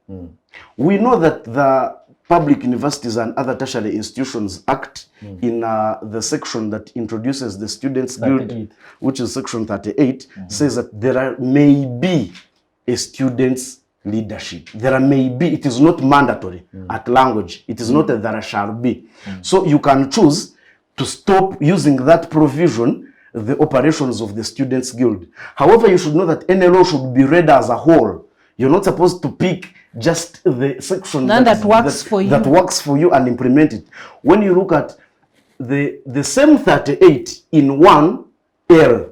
We know that the Public Universities and Other Tertiary Institutions Act in the section that introduces the Students' Guild, which is section 38, says that there may be a students' leadership. There may be, it is not mandatory at language. It is not a there shall be. So you can choose to stop using that provision, the operations of the Students' Guild. However, you should know that any law should be read as a whole. You're not supposed to pick just the section that works for you. That works for you and implement it. When you look at the same 38 in 1L,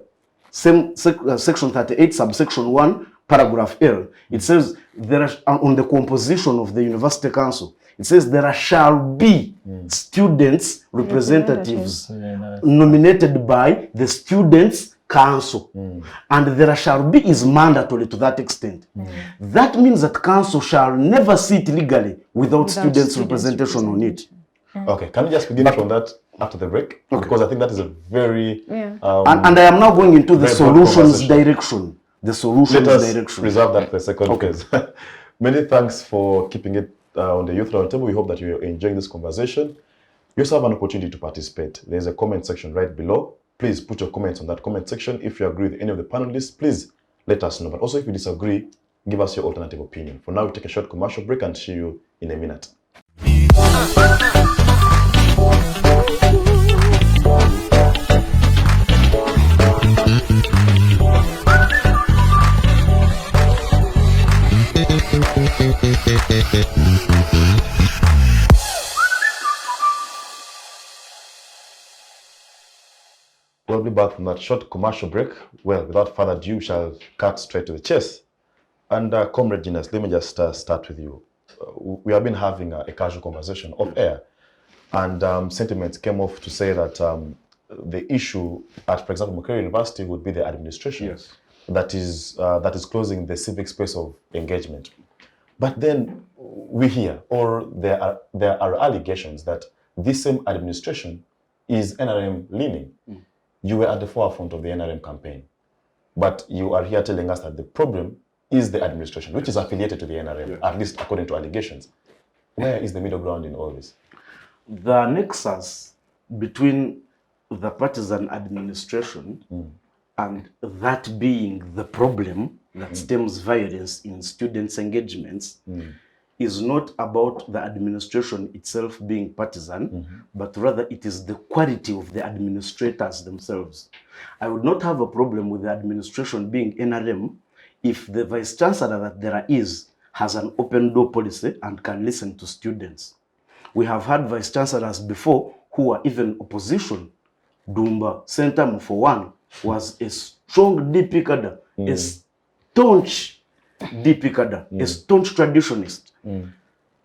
section 38, subsection 1, paragraph L, it says there are, on the composition of the University Council, it says there shall be students representatives nominated by the Students' Council. And there shall be is mandatory to that extent. That means that council shall never sit legally without students' representation on it. Okay, can we just begin from that after the break? Okay. Because I think that is a very... and I am now going into the solutions direction. The solutions direction. Reserve that for a second. Okay. Many thanks for keeping it on the Youth Roundtable. We hope that you're enjoying this conversation. You also have an opportunity to participate. There's a comment section right below. Please put your comments on that comment section. If you agree with any of the panelists, please let us know. But also if you disagree, give us your alternative opinion. For now, we take a short commercial break and see you in a minute. We'll be back from that short commercial break. Well, without further ado, we shall cut straight to the chase. And Comrade Genius, let me just start with you. We have been having a casual conversation off air, and sentiments came off to say that the issue at, for example, Makerere University would be the administration that is closing the civic space of engagement. But then we hear, or there are allegations that this same administration is NRM leaning. you were at the forefront of the NRM campaign, but you are here telling us that the problem is the administration, which is affiliated to the NRM, at least according to allegations. Where is the middle ground in all this? The nexus between the partisan administration and that being the problem that stems violence in students' engagements is not about the administration itself being partisan, but rather it is the quality of the administrators themselves. I would not have a problem with the administration being NRM if the vice chancellor that there is has an open door policy and can listen to students. We have had vice chancellors before who are even opposition. Dumba Sentam, for one, was a strong DP cadre, a staunch DP cadre, a staunch traditionalist.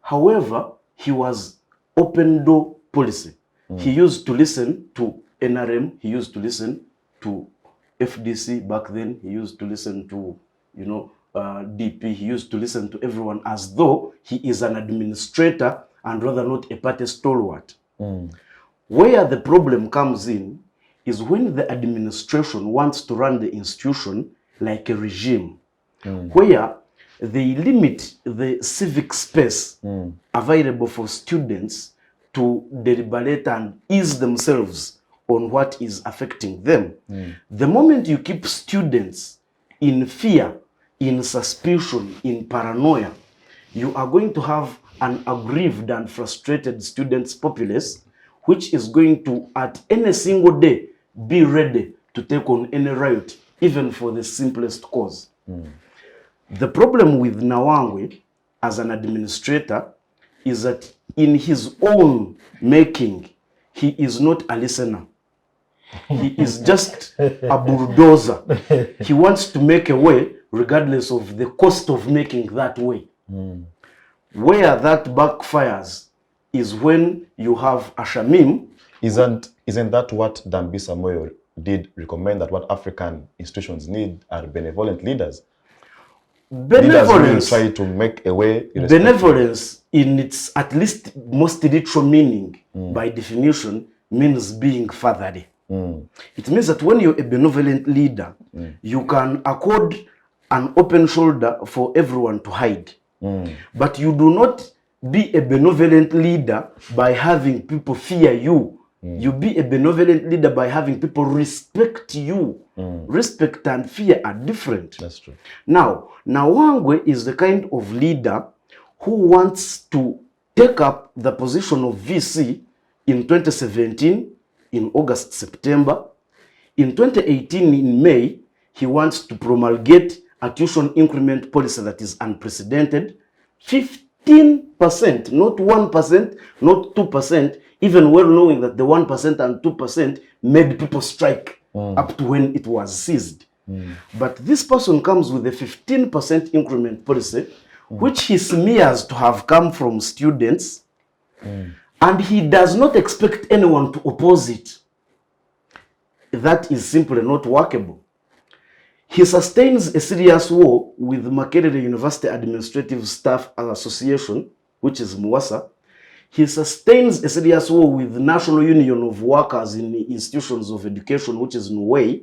However, he was open door policy. He used to listen to NRM, he used to listen to FDC back then, he used to listen to, you know, DP, he used to listen to everyone as though he is an administrator and rather not a party stalwart. Where the problem comes in is when the administration wants to run the institution like a regime, where they limit the civic space available for students to deliberate and ease themselves on what is affecting them. The moment you keep students in fear, in suspicion, in paranoia, you are going to have an aggrieved and frustrated students' populace, which is going to, at any single day, be ready to take on any riot, even for the simplest cause. The problem with Nawangwe as an administrator is that in his own making, he is not a listener. He is just a bulldozer. He wants to make a way regardless of the cost of making that way. Where that backfires is when you have a Shamim. Isn't that what Dambisa Moyo did recommend, that what African institutions need are benevolent leaders? Benevolence, leaders will try to make a way. benevolence in its at least most literal meaning, by definition, means being fatherly. It means that when you're a benevolent leader, you can accord an open shoulder for everyone to hide. But you do not be a benevolent leader by having people fear you. You be a benevolent leader by having people respect you. Respect and fear are different. That's true. Now, Nawangwe is the kind of leader who wants to take up the position of VC in 2017, in August, September. In 2018, in May, he wants to promulgate a tuition increment policy that is unprecedented. 15%, not 1%, not 2%, even well knowing that the 1% and 2% made people strike up to when it was seized. But this person comes with a 15% increment policy, which he smears to have come from students, and he does not expect anyone to oppose it. That is simply not workable. He sustains a serious war with Makerere University Administrative Staff Association, which is MWASA. He sustains a serious war with the National Union of Workers in the Institutions of Education, which is NUWEI.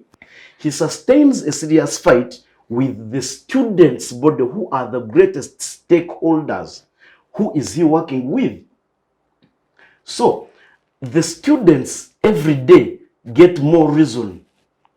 He sustains a serious fight with the students' body, who are the greatest stakeholders. Who is he working with? So, the students every day get more reason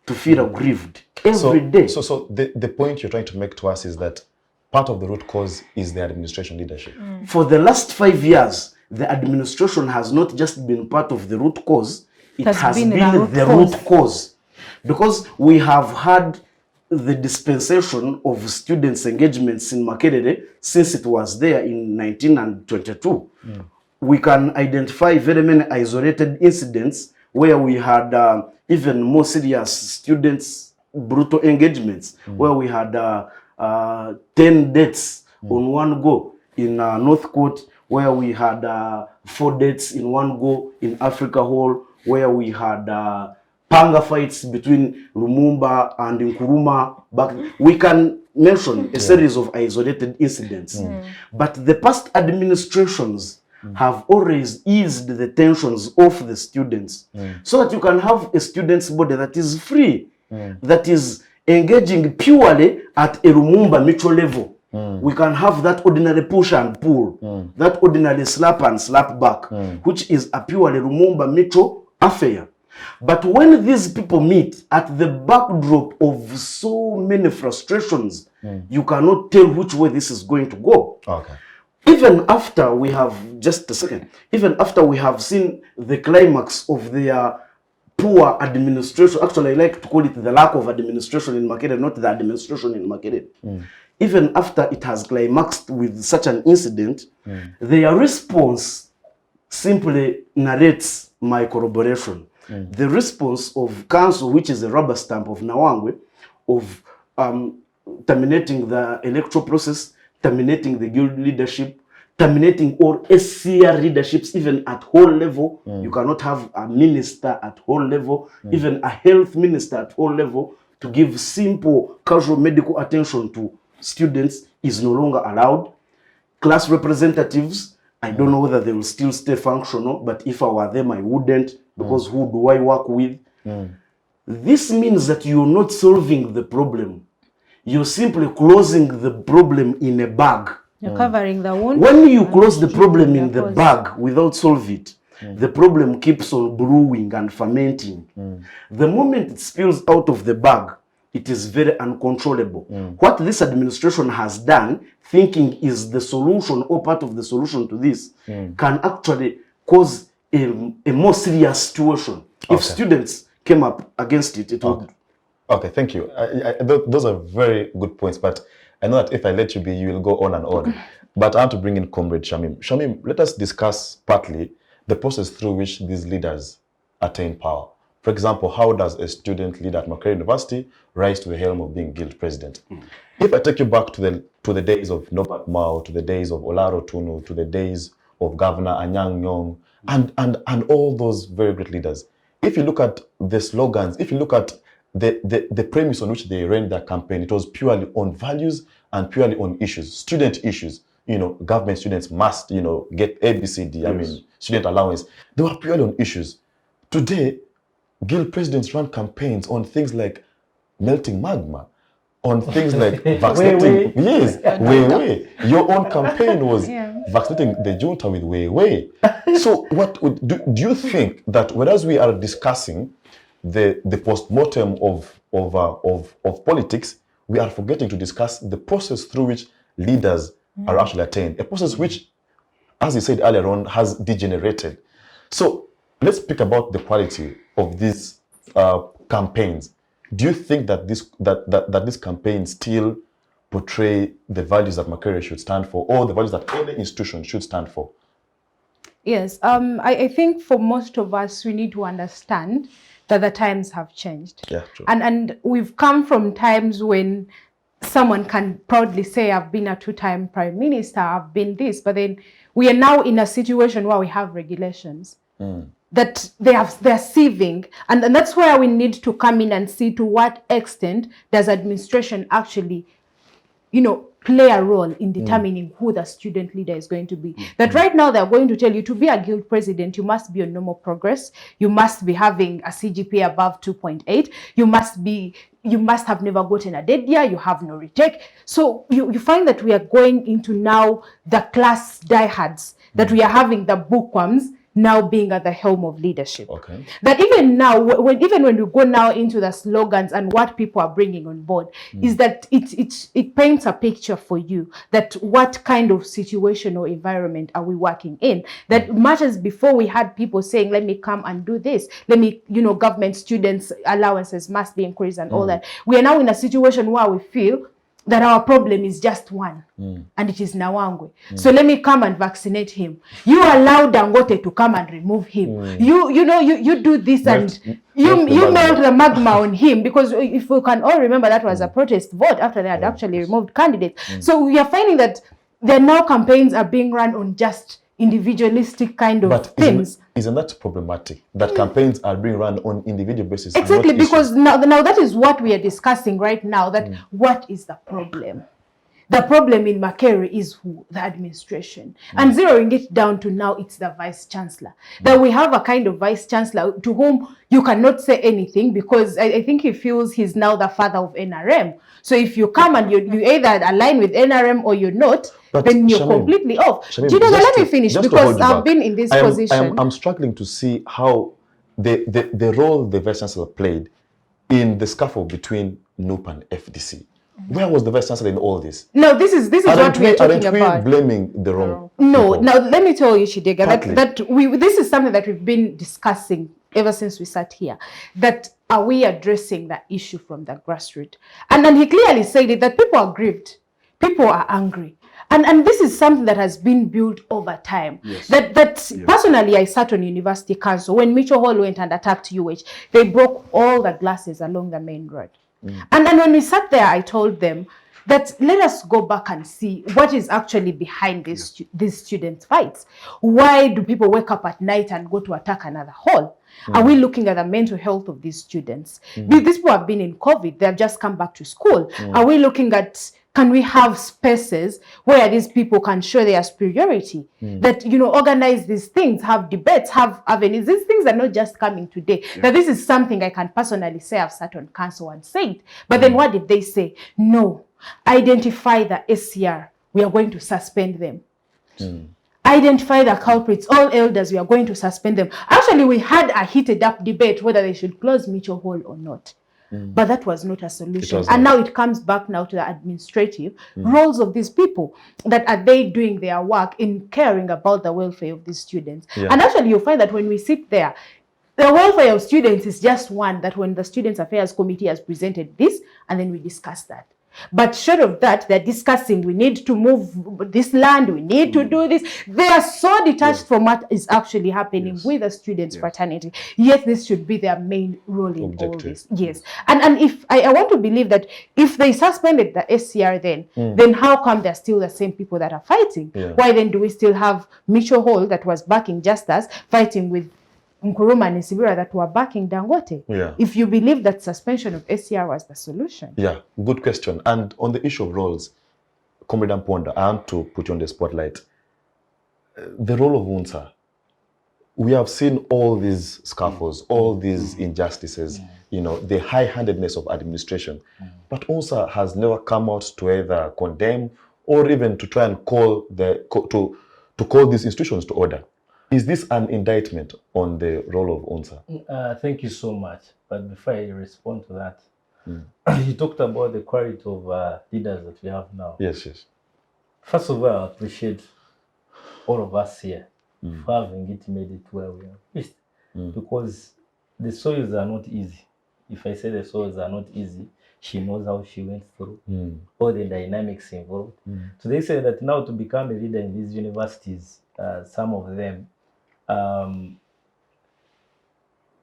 to feel aggrieved. Every day. So the point you're trying to make to us is that part of the root cause is the administration leadership. For the last 5 years, the administration has not just been part of the root cause, it has been the root cause. Because we have had the dispensation of students' engagements in Makerere since it was there in 1922. We can identify very many isolated incidents where we had even more serious students' brutal engagements, where we had 10 deaths on one go in North Court, where we had 4 deaths in one go in Africa Hall, where we had panga fights between Lumumba and Nkrumah. We can mention a series of isolated incidents. But the past administrations have always eased the tensions of the students, so that you can have a student's body that is free, that is engaging purely at a Lumumba mutual level. We can have that ordinary push and pull, that ordinary slap and slap back, which is a purely Lumumba mutual affair. But when these people meet at the backdrop of so many frustrations, you cannot tell which way this is going to go. Okay. Even after we have, just a second, even after we have seen the climax of their poor administration, actually I like to call it the lack of administration in Makerere, not the administration in Makerere. Even after it has climaxed with such an incident, their response simply narrates my corroboration. The response of council, which is a rubber stamp of Nawangwe, of terminating the electoral process, terminating the guild leadership, terminating all SCR leaderships, even at whole level. You cannot have a minister at whole level, even a health minister at whole level, to give simple casual medical attention to students is no longer allowed. Class representatives, I don't know whether they will still stay functional, but if I were them, I wouldn't, because who do I work with? This means that you're not solving the problem. You're simply closing the problem in a bag. You're covering the wound. When you close the problem in the bag without solve it, the problem keeps on brewing and fermenting. The moment it spills out of the bag, it is very uncontrollable. What this administration has done, thinking is the solution or part of the solution to this, can actually cause a more serious situation. If students came up against it, it would... Okay, thank you. Those are very good points, but I know that if I let you be, you will go on and on. But I want to bring in Comrade Shamim. Shamim, let us discuss partly the process through which these leaders attain power. For example, how does a student leader at Makerere University rise to the helm of being guild president? If I take you back to the days of Norbert Mao, to the days of Olaro Tunu, to the days of Governor Anyang Nyong, and all those very great leaders, if you look at the slogans, if you look at the premise on which they ran their campaign, it was purely on values and purely on issues, student issues. You know, government students must, you know, get ABCD, I mean, student allowance. They were purely on issues. Today, guild presidents run campaigns on things like melting magma, on things like vaccinating. Yes, way. Your own campaign was vaccinating the junta with way. So, do you think that whereas we are discussing the post-mortem of politics, we are forgetting to discuss the process through which leaders are actually attained, a process which, as you said earlier on, has degenerated. So let's speak about the quality of these campaigns. Do you think that these campaigns still portray the values that Makerere should stand for, or the values that any institution should stand for? Yes, I think for most of us, we need to understand that the times have changed. Yeah, true. And we've come from times when someone can proudly say, I've been a two-time prime minister, I've been this, but then we are now in a situation where we have regulations that they're sieving. And that's where we need to come in and see to what extent does administration actually, you know, play a role in determining who the student leader is going to be. That right now they're going to tell you to be a guild president, you must be on normal progress, you must be having a CGPA above 2.8, you must have never gotten a dead year, you have no retake. So you find that we are going into now the class diehards, that we are having the bookworms now being at the helm of leadership. Okay. That even now, when we go now into the slogans and what people are bringing on board, is that it paints a picture for you that what kind of situation or environment are we working in. That much as before we had people saying, let me come and do this, let me, you know, government students allowances must be increased and all that. We are now in a situation where we feel that our problem is just one, and it is Nawangwe. So let me come and vaccinate him. You allow Dangote to come and remove him. You do this and you melt the magma on him, because if we can all remember, that was a protest vote after they had actually removed candidates. So we are finding that there now campaigns are being run on just individualistic kind of things. Isn't that problematic? That campaigns are being run on individual basis. Exactly, because now that is what we are discussing right now, that what is the problem? The problem in Makerere is who? The administration. And zeroing it down to now, it's the vice chancellor. That we have a kind of vice chancellor to whom you cannot say anything, because I think he feels he's now the father of NRM. So if you come and you either align with NRM or you're not, But then you're Shamim, completely off. Shamim, Kidega, let me to- finish, just to because hold you I've back, been in this I am position. struggling to see how the role the Vice Chancellor played in the scuffle between NUP and FDC. Where was the Vice Chancellor in all this? No, this is what we are talking about. Aren't we blaming the wrong No, people? now let me tell you, Kidega, Partly. this is something that we've been discussing ever since we sat here. That are we addressing that issue from the grassroots? And then he clearly said it, that people are grieved, people are angry. And this is something that has been built over time. Yes. Personally, I sat on University Council when Mitchell Hall went and attacked UH. They broke all the glasses along the main road. And then when we sat there, I told them that let us go back and see what is actually behind these student fights. Why do people wake up at night and go to attack another hall? Are we looking at the mental health of these students? These people have been in COVID. They have just come back to school. Are we looking at, can we have spaces where these people can show their superiority? That, organize these things, have debates, have avenues. These things are not just coming today. Now, this is something I can personally say I've sat on council and said. But then what did they say? No. Identify the SCR. We are going to suspend them. Identify the culprits. All elders, we are going to suspend them. Actually, we had a heated up debate whether they should close Mitchell Hall or not. But that was not a solution. And now it comes back now to the administrative roles of these people. That are they doing their work in caring about the welfare of these students? And actually, you'll find that when we sit there, the welfare of students is just one, that when the Students' Affairs Committee has presented this, and then we discuss that. But short of that, they're discussing, we need to move this land, we need to do this. They are so detached from what is actually happening with the students' fraternity. Yet this should be their main role in all this. Yes. And if I want to believe that if they suspended the SCR then how come they're still the same people that are fighting? Why then do we still have Mitchell Hall that was backing Justice fighting with Nkuruma and Sibira that were backing Dangote? If you believe that suspension of SCR was the solution. Good question. And on the issue of roles, Comrade Amponda, I want to put you on the spotlight. The role of UNSA, we have seen all these scuffles, all these injustices, the high-handedness of administration. But UNSA has never come out to either condemn or even to try and call these institutions to order. Is this an indictment on the role of UNSA? Thank you so much. But before I respond to that, you talked about the quality of leaders that we have now. Yes. First of all, I appreciate all of us here for having it made it where we are. Because the soils are not easy. If I say the soils are not easy, she knows how she went through, all the dynamics involved. So they say that now to become a leader in these universities, some of them,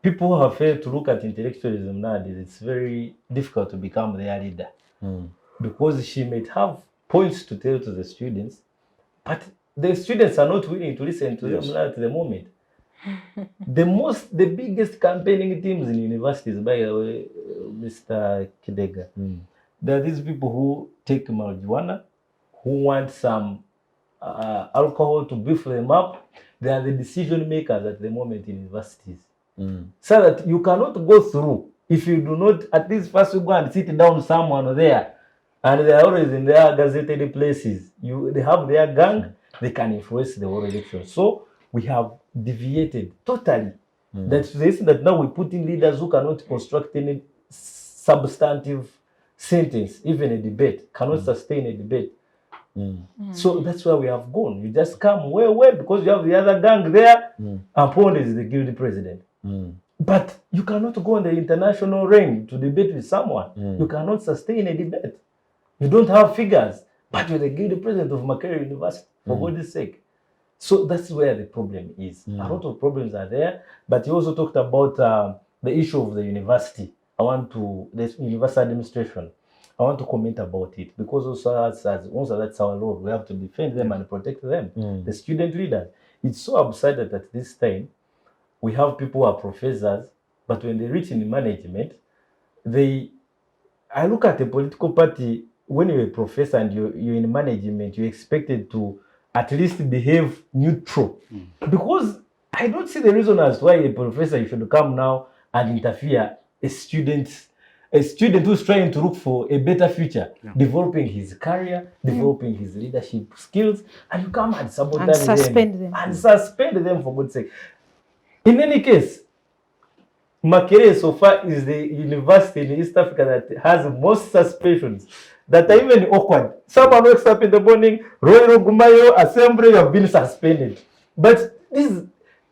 people who have failed to look at intellectualism nowadays, it's very difficult to become their leader. Because she might have points to tell to the students, but the students are not willing to listen to them at the moment. The biggest campaigning teams in universities, by the way, Mr. Kidega, there are these people who take marijuana, who want some alcohol to beef them up. They are the decision makers at the moment in universities. So that you cannot go through if you do not at least first you go and sit down someone there. And they are always in their gazetted places. They have their gang, they can influence the whole election. So we have deviated totally. That's this that now we put in leaders who cannot construct any substantive sentence, even a debate, cannot sustain a debate. So that's where we have gone. You just come well, because you have the other gang there. Amponda is the guilty president. But you cannot go on the international ring to debate with someone. You cannot sustain a debate. You don't have figures, but you're the guilty president of Makerere University, for God's sake. So that's where the problem is. A lot of problems are there, but you also talked about the issue of the university. The university administration. I want to comment about it because also that's our role. We have to defend them and protect them. The student leaders. It's so absurd that at this time we have people who are professors, but when they reach in management, I look at a political party when you're a professor and you're in management, you're expected to at least behave neutral. Because I don't see the reason as to why a professor should come now and interfere a student who's trying to look for a better future, developing his career, developing his leadership skills, and you come and sabotage them. And suspend them for God's sake. In any case, Makerere so far is the university in East Africa that has most suspensions that are even awkward. Someone wakes up in the morning, Royal Gumayo Assembly have been suspended. But this,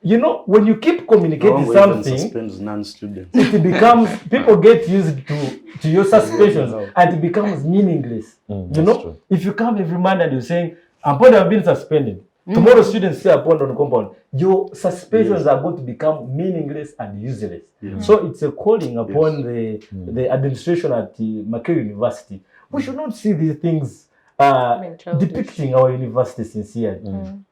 you know, when you keep communicating something, suspends non-students. it becomes, people get used to your suspensions and it becomes meaningless. You know, true. If you come every month and you're saying, Amponda have been suspended, tomorrow students say Amponda on the compound, your suspensions are going to become meaningless and useless. So it's a calling upon the administration at the Makerere University. We should not see these things depicting our university sincerely.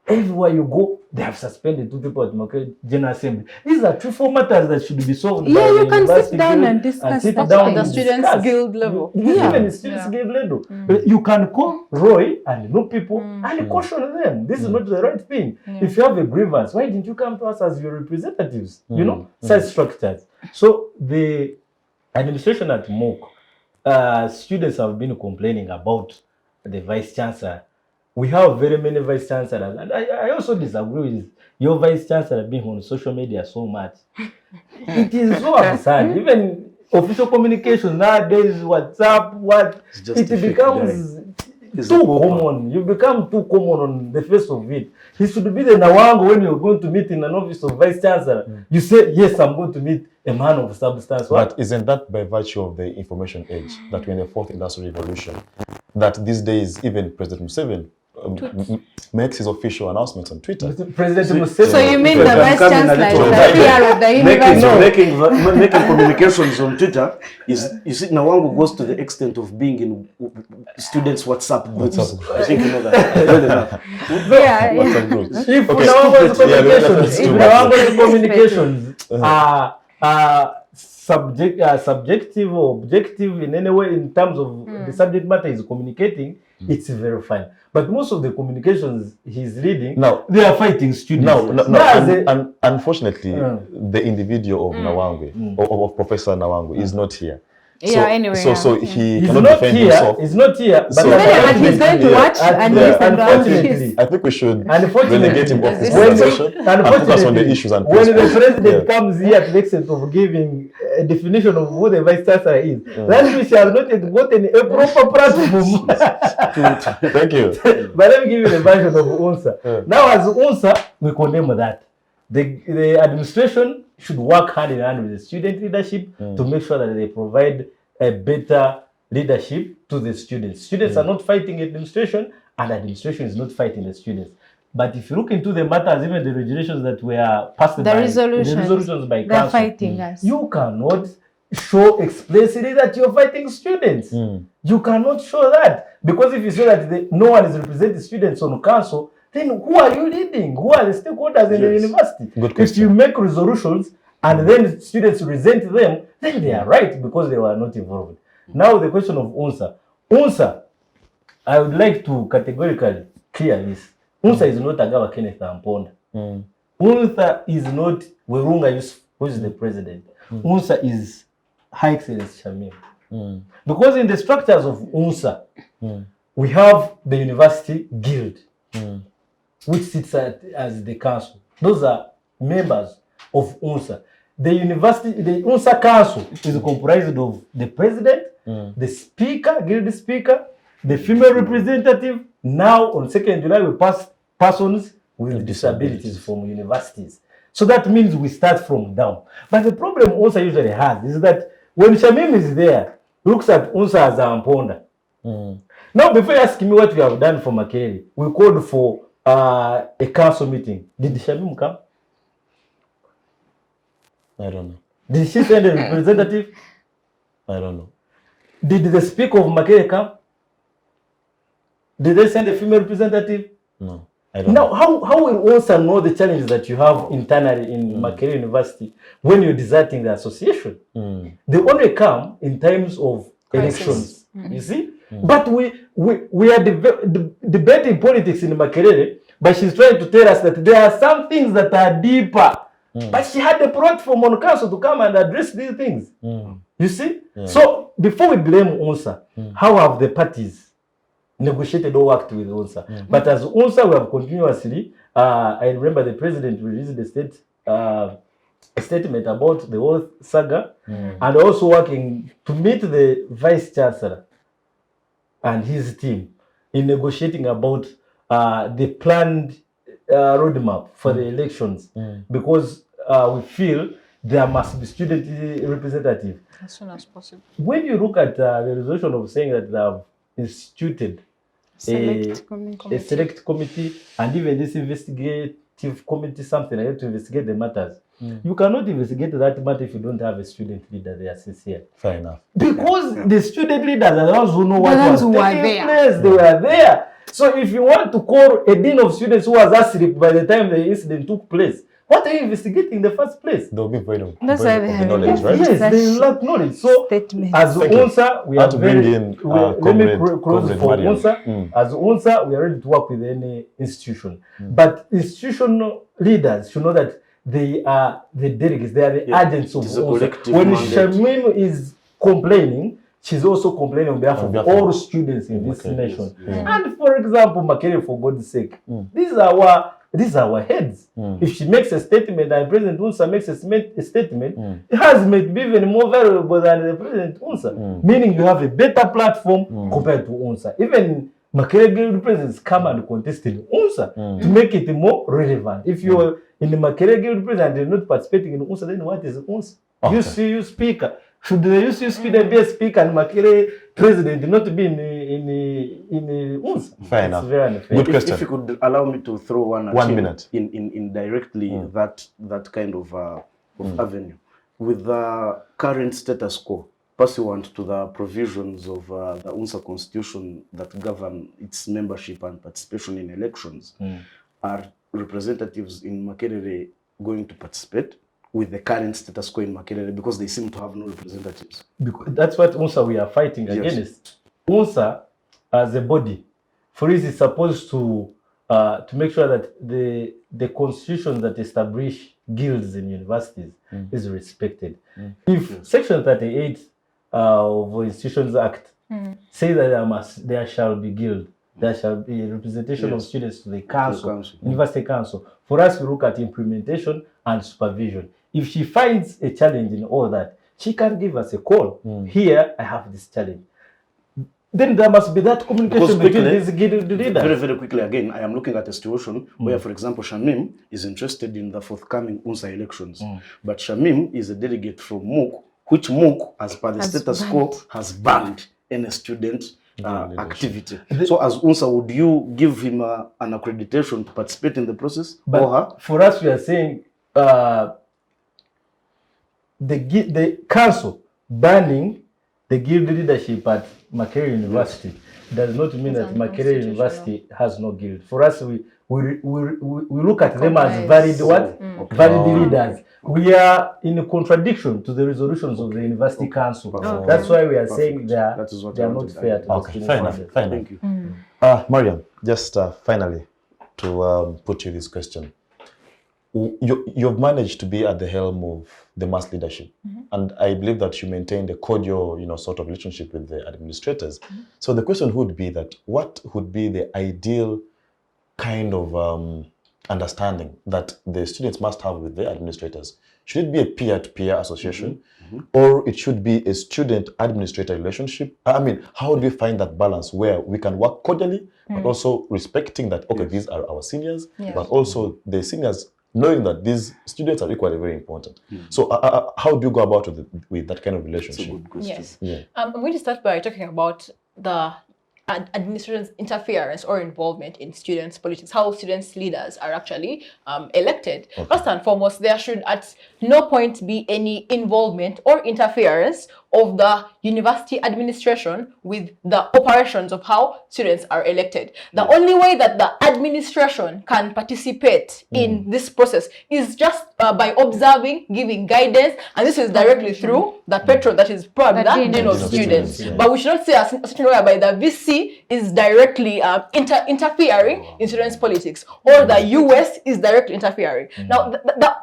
Everywhere you go, they have suspended 2 people at Makerere General Assembly. These are trivial matters that should be solved. Yeah, you can sit down and discuss at the students' guild level. Even the students' guild level. You can call Roy and know people and caution them. This is not the right thing. If you have a grievance, why didn't you come to us as your representatives? You know, such structures. So the administration at MOOC, students have been complaining about the vice chancellor. We have very many vice chancellors, and I also disagree with your vice chancellor being on social media so much. It is so absurd. Even official communication nowadays, WhatsApp, it becomes too common. You become too common on the face of it. He should be the Nawango when you're going to meet in an office of vice chancellor. You say, yes, I'm going to meet a man of substance. But isn't that by virtue of the information age, that we're in the 4th industrial revolution, that these days even President Museveni makes his official announcements on Twitter? President Museveni. So you mean the vice chancellor is the PR of the university? Making communications on Twitter is, you see, Nawango goes to the extent of being in students' WhatsApp groups. I think you know that. WhatsApp groups. If Nawango's communications are subjective or objective in any way in terms of the subject matter he's communicating, it's very fine. But most of the communications he's reading, they are fighting students. Unfortunately, the individual of Nawangwe, of Professor Nawangwe, is not here. Anyway. So he cannot defend himself. He's not here. But he's going to watch and unfortunately, I think we should relegate him off this conversation and focus on the issues. And when the president comes here to the extent of giving a definition of what the vice chancellor is, that which has not yet gotten a proper platform. Thank you. But let me give you the version of UNSA. Now, as UNSA, we condemn that. The administration should work hand in hand with the student leadership to make sure that they provide a better leadership to the students. Students are not fighting administration, and administration is not fighting the students. But if you look into the matters, even the regulations that were passed by resolutions by council, fighting us. You cannot show explicitly that you're fighting students. You cannot show that, because if you say that no one is representing students on council, then who are you leading? Who are the stakeholders in the university? If you make resolutions and then students resent them, then they are right because they were not involved. Now the question of UNSA. UNSA, I would like to categorically clear this. UNSA is not Agawa Kenneth Amponda. UNSA is not Werunga Yusuf, who is the president. UNSA is High Excellency Shamim. Because in the structures of UNSA, we have the university guild, which sits as the council. Those are members of UNSA. The UNSA council is comprised of the president, the speaker, guild speaker, the female representative. Now on 2nd July, we pass persons with disabilities from universities. So that means we start from down. But the problem UNSA usually has is that when Shamim is there, looks at UNSA as an Amponda. Now, before you ask me what we have done for Makerere, we called for a council meeting. Did Shamim come? I don't know. Did she send a representative? I don't know. Did the speaker of Makerere come? Did they send a female representative? No. I don't know. How will UNSA know the challenges that you have internally in Makerere University when you're deserting the association? They only come in times of elections. You see? But we are debating politics in Makerere, but she's trying to tell us that there are some things that are deeper. But she had the platform on council to come and address these things. You see? So before we blame UNSA, how have the parties negotiated or worked with UNSA? But as UNSA, we have continuously, I remember the president released a statement about the whole saga, and also working to meet the vice chancellor and his team in negotiating about the planned roadmap for the elections, because we feel there must be student representative As soon as possible. When you look at the resolution of saying that they have instituted a select committee and even this investigative committee, something like that, to investigate the matters, you cannot investigate that matter if you don't have a student leader there sincere. Fair enough. Because the student leaders are the ones who know what was taking place. They were there. So if you want to call a dean of students who was asleep by the time the incident took place, what are you investigating in the first place? They'll be void of knowledge, right? Yes, they lack knowledge. So as UNSA, we are very, let me close for UNSA. As UNSA, we are ready to work with any institution. But institutional leaders should know that they are the delegates, they are the agents of UNSA. When Shamim is complaining, she's also complaining on behalf of all students in this nation. And for example, Makerere, for God's sake, these are our heads. If she makes a statement and President UNSA makes a statement, it has made be even more valuable than the President UNSA. Meaning you have a better platform compared to UNSA. Even Makerere presidents come and contest in UNSA to make it more relevant. If you're in the Makerere president and you're not participating in UNSA, then what is UNSA? You speaker. Should the UCU student be a speaker and Makerere president not be in UNSA? Fair enough. Very unfair. Good question. If you could allow me to throw 1 minute in directly that kind of avenue with the current status quo pursuant to the provisions of the UNSA constitution that govern its membership and participation in elections. Are representatives in Makerere going to participate with the current status quo in Makerere, because they seem to have no representatives? Because that's what UNSA we are fighting against. UNSA as a body, for it is supposed to make sure that the constitution that establish guilds in universities is respected. If Section 38 of the Institutions Act say that there shall be guild, there shall be a representation of students to the council, university council. For us, we look at implementation and supervision. If she finds a challenge in all that, she can give us a call. Here, I have this challenge. Then there must be that communication between these leaders. Very, very quickly, again, I am looking at a situation where, for example, Shamim is interested in the forthcoming UNSA elections. But Shamim is a delegate from MOOC, which MOOC, as per the status quo, has banned any student activity. So as UNSA, would you give him an accreditation to participate in the process? But for us, we are saying the council banning the guild leadership at Makerere University does not mean that Makerere University has no guild. For us, we look at them as valid valid leaders. We are in contradiction to the resolutions of the University Council. That's why we are saying they are not fair to the students. Fair enough. Thank you. Mariam, just finally to put you this question. You've managed to be at the helm of the mass leadership, and I believe that you maintained a cordial, sort of relationship with the administrators. So the question would be that what would be the ideal kind of understanding that the students must have with the administrators? Should it be a peer-to-peer association, or it should be a student-administrator relationship? I mean, how do we find that balance where we can work cordially, but also respecting that, okay, these are our seniors, but also the seniors knowing that these students are equally very important. So how do you go about with that kind of relationship? Yes. I'm going to start by talking about the administration's interference or involvement in students' politics, how students' leaders are actually elected. Okay. First and foremost, there should at no point be any involvement or interference of the university administration with the operations of how students are elected. The only way that the administration can participate in this process is just by observing, giving guidance, and this is directly through the patron, that is probably the dean of students. Yeah. But we should not say a situation whereby the VC is directly interfering in students' politics, or the US is directly interfering. Now,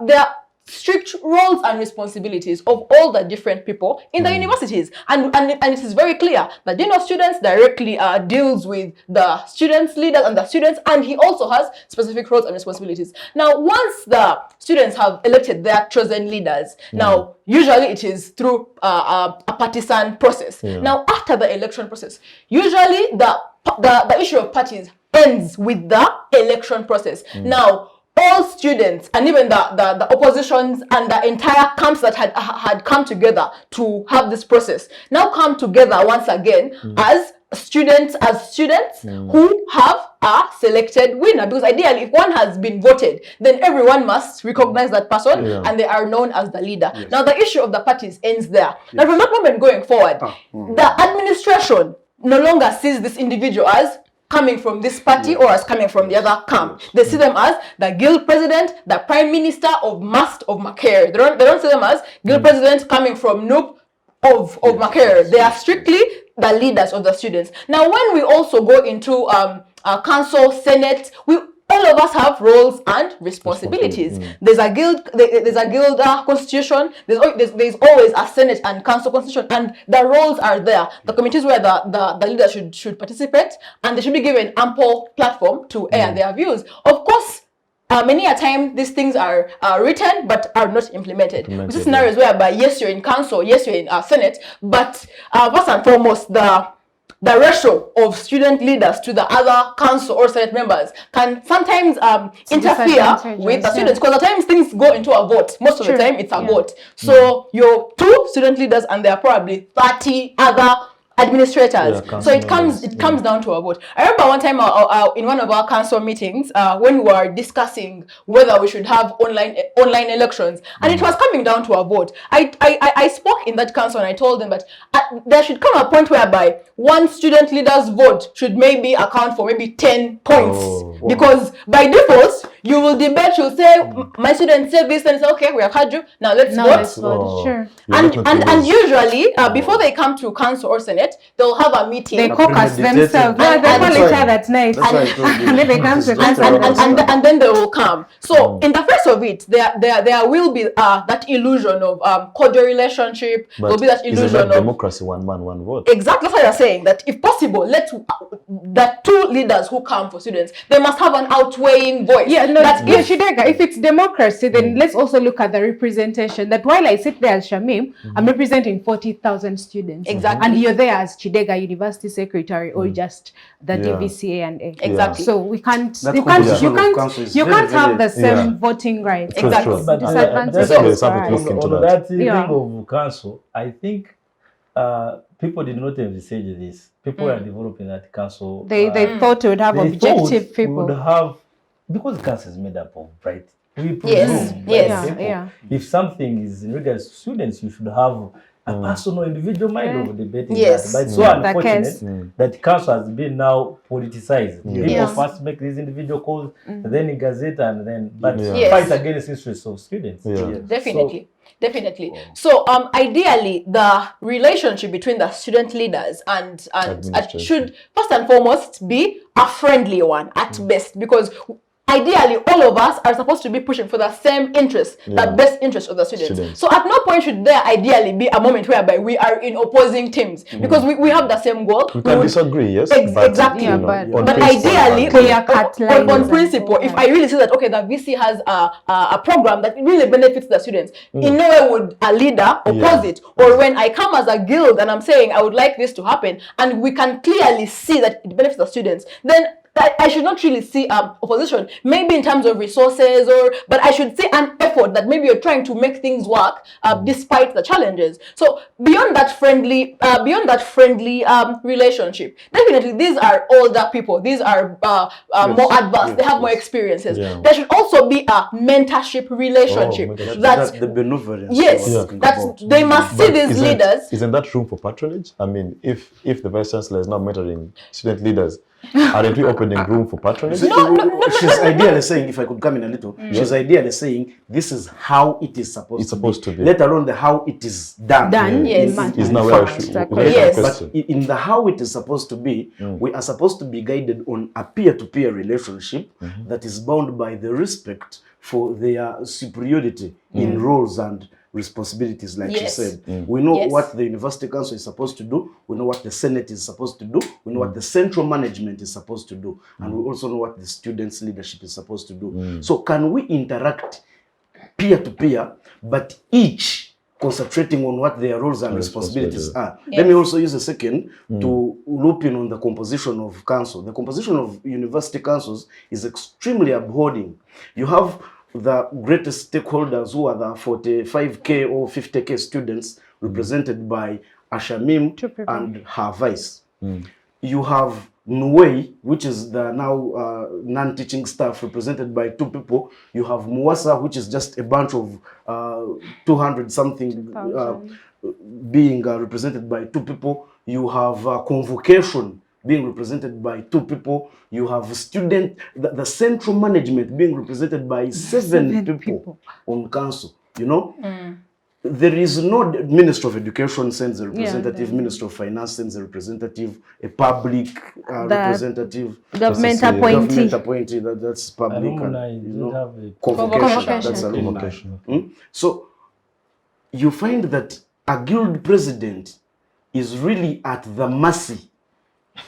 there are strict roles and responsibilities of all the different people in the universities, and it is very clear that dean of students directly deals with the students' leaders and the students, and he also has specific roles and responsibilities. Now, once the students have elected their chosen leaders, now usually it is through a partisan process. Now, after the election process, usually the issue of parties ends with the election process. Now, all students and even the oppositions and the entire camps that had come together to have this process now come together once again as students who have a selected winner, because ideally if one has been voted, then everyone must recognize that person and they are known as the leader. Now the issue of the parties ends there. Now from that moment going forward, the administration no longer sees this individual as coming from this party or as coming from the other camp. They see them as the guild president, the prime minister of Mast of Makerere. They don't see them as guild president coming from Noop of Makerere. They are strictly the leaders of the students. Now, when we also go into council, senate, all of us have roles and responsibilities. There's a guild, constitution. There's always a senate and council constitution, and the roles are there. The committees where the leaders should participate, and they should be given ample platform to air their views. Of course, many a time these things are written but are not implemented. We see scenarios whereby yes, you're in council, yes, you're in senate, but first and foremost, the ratio of student leaders to the other council or senate members can sometimes interfere with the students, because at times things go into a vote. Most of the time it's a vote. So your 2 student leaders and there are probably 30 other administrators. So it comes down to a vote. I remember one time in one of our council meetings when we were discussing whether we should have online elections, and it was coming down to a vote. I spoke in that council and I told them that there should come a point whereby one student leader's vote should maybe account for maybe 10 points, because by default you will debate, you'll say my students say this, and it's okay, we have heard you, now let's vote. Sure. And usually before they come to council or senate, they'll have a meeting. They caucus themselves. Yeah, they call each other at night. And then they come to and then they will come. So in the face of it, there will be that illusion of cordial relationship. There will be that illusion of democracy, one man, one vote. Exactly. That's what you're saying. That if possible, let the 2 leaders who come for students, they must have an outweighing voice. Yeah, no, Kidega, if it's democracy, then let's also look at the representation. That while I sit there as Shamim, I'm representing 40,000 students. Exactly. And you're there as Kidega University Secretary or just the DVCA and A. Exactly. So we can't, That you can't have the same voting rights. Exactly. But Disadvantages. on that thing of council, I think people did not envisage this. People were developing that council. They thought we would have objective people. We would have, because council is made up of bright people. Yes. Yeah. If something is in regards to students, you should have a personal, individual mind of debating Yes. that. But it's so unfortunate that council has been now politicized. People first make these individual calls, then in Gazette, and then fight against interests of students. Definitely. So ideally, the relationship between the student leaders and should first and foremost be a friendly one at best, because ideally all of us are supposed to be pushing for the same interest, the best interest of the students. So at no point should there ideally be a moment whereby we are in opposing teams, because we have the same goal. We can disagree, yes. Exactly. But ideally, on principle, if I really see that, okay, the VC has a program that really benefits the students, in no way would a leader oppose it. Or when I come as a guild and I'm saying I would like this to happen, and we can clearly see that it benefits the students, then I should not really see opposition, maybe in terms of resources, but I should see an effort that maybe you're trying to make things work despite the challenges. So beyond that friendly relationship, definitely these are older people. These are more advanced. They have more experiences. Yeah. There should also be a mentorship relationship. Mentorship. That's the benevolence. Yes, we're talking that's about. they must see these isn't, leaders. Isn't that room for patronage? I mean, if the Vice Chancellor is now mentoring student leaders, aren't we opening room for patronage? No. She's ideally saying, if I could come in a little, she's ideally saying this is how it is supposed to be. Let alone the how it is done. Yes. Is now where I should Yes. question. But in the how it is supposed to be, we are supposed to be guided on a peer-to-peer relationship that is bound by the respect for their superiority in roles and responsibilities, like she said. We know what the University Council is supposed to do. We know what the Senate is supposed to do. We know what the central management is supposed to do. And we also know what the students' leadership is supposed to do. So can we interact peer-to-peer, but each concentrating on what their roles and responsibilities are? Let me also use a second to loop in on the composition of council. The composition of university councils is extremely abhorring. You have the greatest stakeholders, who are the 45K or 50K students, represented by Shamim and her vice. You have Nuwei, which is the now non-teaching staff, represented by 2 people. You have Muwasa, which is just a bunch of 200 something being represented by 2 people. You have convocation being represented by 2 people. You have student, the central management being represented by 7 people on council, you know? There is no Minister of Education sends a representative, Minister of Finance sends a representative, a public representative, government appointee. That's public, you know, have a convocation. That's alumni. So you find that a guild president is really at the mercy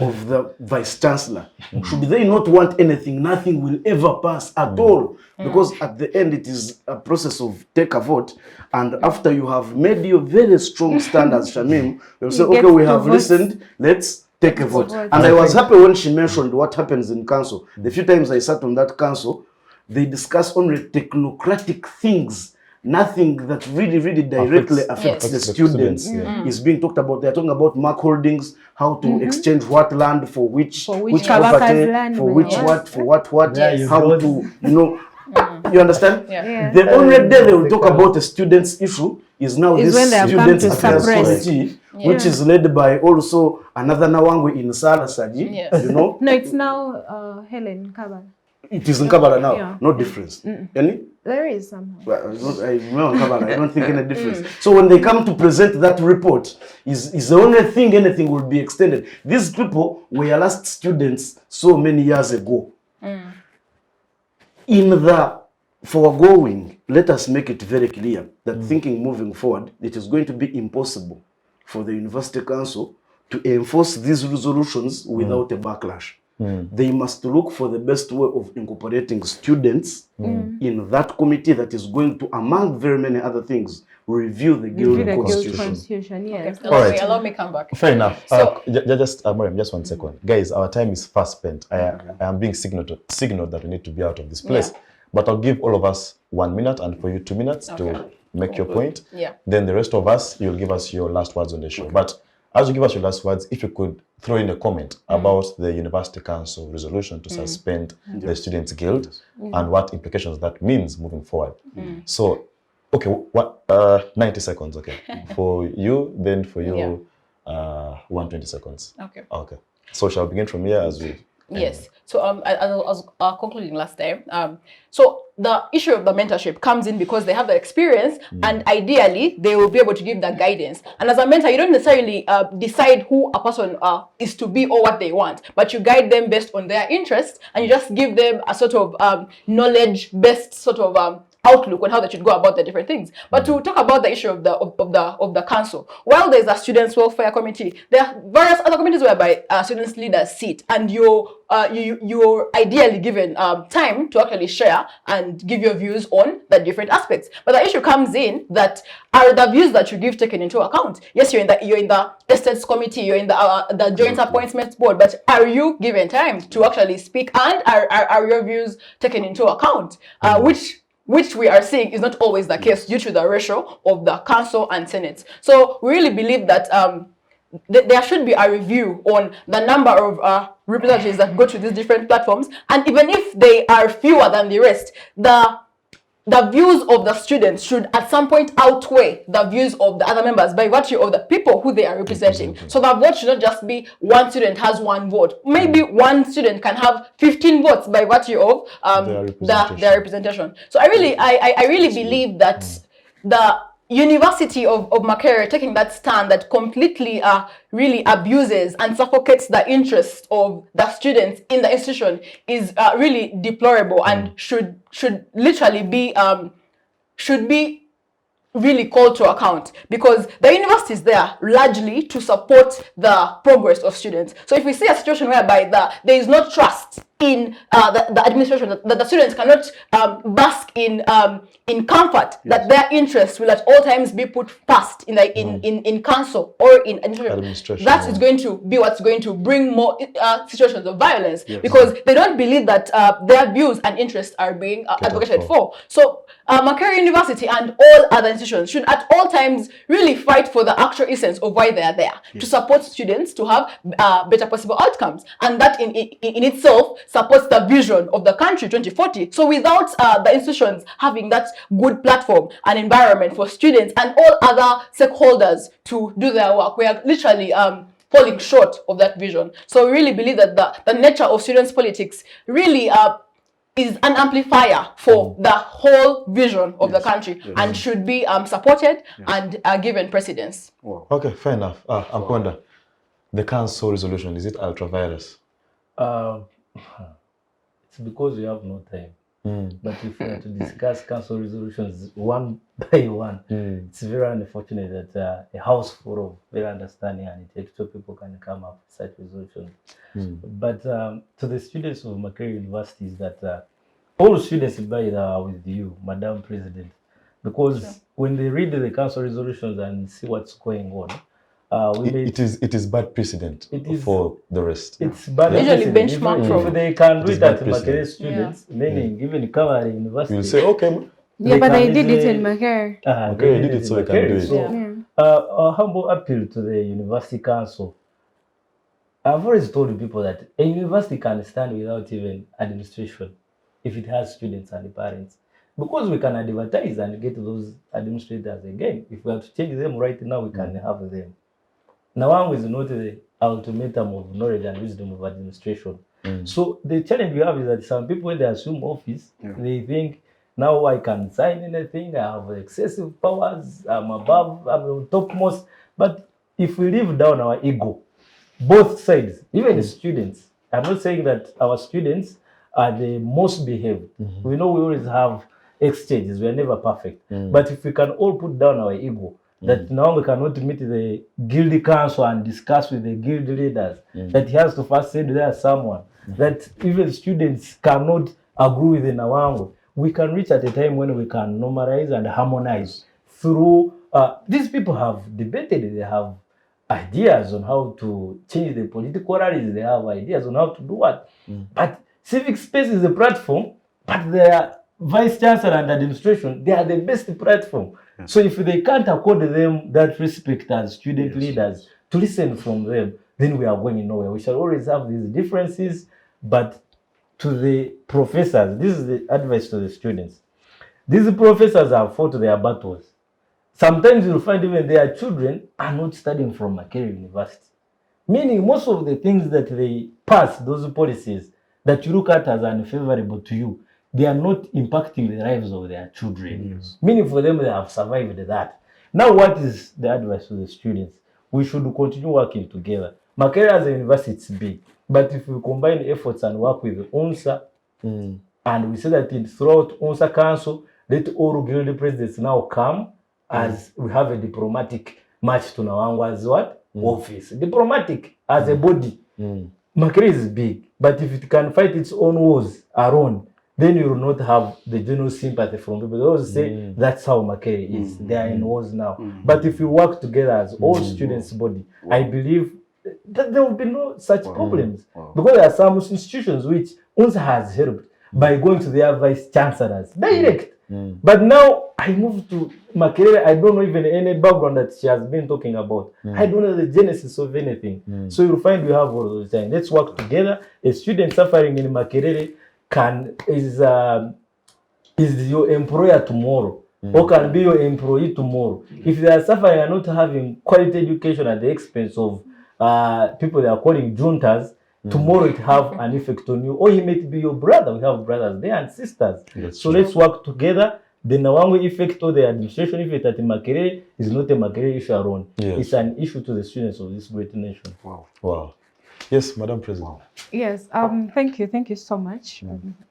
of the Vice Chancellor. Should they not want anything, nothing will ever pass at all. Because at the end, it is a process of take a vote. And after you have made your very strong stand as Shamim, you'll say, okay, we have listened, let's take a vote. And I was happy when she mentioned what happens in council. The few times I sat on that council, they discuss only technocratic things. Nothing that really directly affects the students is being talked about. They're talking about mark holdings, how to exchange what land for which property, land, for which what, how to, you know, you understand? Yeah. The only day they will talk about the students' issue is now this students' affairs committee, which is led by also another Nawangwe in Sala Saji, you know? No, it's now Helen Kabala. It is in Kabala now, no difference. Any? There is somehow. Well, I don't think any difference. So when they come to present that report, is the only thing anything will be extended. These people were last students so many years ago. In the foregoing, let us make it very clear that thinking moving forward, it is going to be impossible for the University Council to enforce these resolutions without a backlash. They must look for the best way of incorporating students in that committee that is going to, among very many other things, review the guild constitution. Yes. Okay. Allow me come back. Fair enough. So, Mariam, just 1 second. Guys, our time is fast spent. I am being signaled that we need to be out of this place. But I'll give all of us 1 minute and for you 2 minutes to make your point. Then the rest of us, you'll give us your last words on the show. But as you give us your last words, if you could throw in a comment about the University Council resolution to suspend the Students' Guild and what implications that means moving forward. So, okay, what 90 seconds, okay. For you, then for you, 120 seconds. Okay. So shall we begin from here as we... Yes. So as I was concluding last time, so the issue of the mentorship comes in because they have the experience and ideally they will be able to give that guidance. And as a mentor, you don't necessarily decide who a person is to be or what they want, but you guide them based on their interests and you just give them a sort of knowledge-based sort of outlook on how they should go about the different things. But to talk about the issue of the council, while there's a students' welfare committee, there are various other committees whereby students' leaders sit, and you're ideally given time to actually share and give your views on the different aspects. But the issue comes in that are the views that you give taken into account? Yes, you're in the estates committee, you're in the joint appointments board, but are you given time to actually speak, and are your views taken into account? Which we are seeing is not always the case due to the ratio of the council and senate. So we really believe that there should be a review on the number of representatives that go to these different platforms, and even if they are fewer than the rest, the views of the students should at some point outweigh the views of the other members by virtue of the people who they are representing. So the vote should not just be one student has one vote. Maybe one student can have 15 votes by virtue of their representation. So I really believe that the University of Makerere taking that stand that completely really abuses and suffocates the interests of the students in the institution is really deplorable, and should literally be really called to account, because the university is there largely to support the progress of students. So if we see a situation whereby there is no trust in the administration, that the students cannot bask in comfort, that their interests will at all times be put first in council or in administration, that is going to be what's going to bring more situations of violence, because they don't believe that their views and interests are being advocated for. So Makerere University and all other institutions should at all times really fight for the actual essence of why they are there, to support students to have better possible outcomes, and that in itself supports the vision of the country 2040. So without the institutions having that good platform and environment for students and all other stakeholders to do their work, we are literally falling short of that vision. So we really believe that the nature of students' politics really is an amplifier for the whole vision of the country, and should be supported and given precedence. Wow. Okay, fair enough. Amponda, the council resolution, is it ultra-virus? It's because we have no time. But if we are to discuss council resolutions one by one, it's very unfortunate that a house full of very understanding and intellectual people can come up with such resolutions. But to the students of Makerere University is that all students are with you, Madam President, because when they read the council resolutions and see what's going on, it is bad precedent for the rest. It's bad. Usually benchmark from. If they can do that Makerere students, meaning even Kamari University, you'll say, okay. Yeah, but they did it in Makerere. Makerere did it, so they can do it. So, a humble appeal to the University Council. I've always told people that a university can stand without even administration if it has students and parents. Because we can advertise and get those administrators again. If we have to change them right now, we can have them. Now, is not the ultimatum of knowledge and wisdom of administration. So the challenge we have is that some people, when they assume office, they think, now I can sign anything, I have excessive powers, I'm above, I'm on topmost. But if we leave down our ego, both sides, even the students, I'm not saying that our students are the most behaved. We know we always have exchanges, we are never perfect. But if we can all put down our ego, that now we cannot meet the guild council and discuss with the guild leaders, that he has to first send there someone, that even students cannot agree with Nawango, we can reach at a time when we can normalize and harmonize through, these people have debated, they have ideas on how to change the political rallies, they have ideas on how to do what. But civic space is a platform, but their vice chancellor and administration, they are the best platform. So if they can't accord them that respect as student leaders to listen from them, then we are going nowhere. We shall always have these differences, but to the professors, this is the advice to the students. These professors have fought their battles. Sometimes you'll find even their children are not studying from Makerere University. Meaning most of the things that they pass, those policies that you look at as unfavorable to you, they are not impacting the lives of their children. Meaning for them, they have survived that. Now, what is the advice to the students? We should continue working together. Makerere as a university is big, but if we combine efforts and work with the UNSA, and we say that throughout UNSA Council, let all guild presidents now come as we have a diplomatic march to Nawangwa's what? Office. Diplomatic as a body. Makerere is big, but if it can fight its own wars alone, then you will not have the general sympathy from people. They always say that's how Makerere is. They are in wars now. But if we work together as all students' body, I believe that there will be no such problems. Because there are some institutions which UNSA has helped by going to their vice chancellors direct. But now I moved to Makerere, I don't know even any background that she has been talking about. I don't know the genesis of anything. So you'll find we have all those things. Let's work together. A student suffering in Makerere is your employer tomorrow, or can be your employee tomorrow. If they are suffering and not having quality education at the expense of people they are calling juntas, tomorrow it have an effect on you, or he may be your brother. We have brothers there and sisters. So let's work together. The Nawangwe effect or the administration effect at Makerere is not a Makerere issue alone. It's an issue to the students of this great nation. Wow. Yes, Madam President. Yes, thank you so much,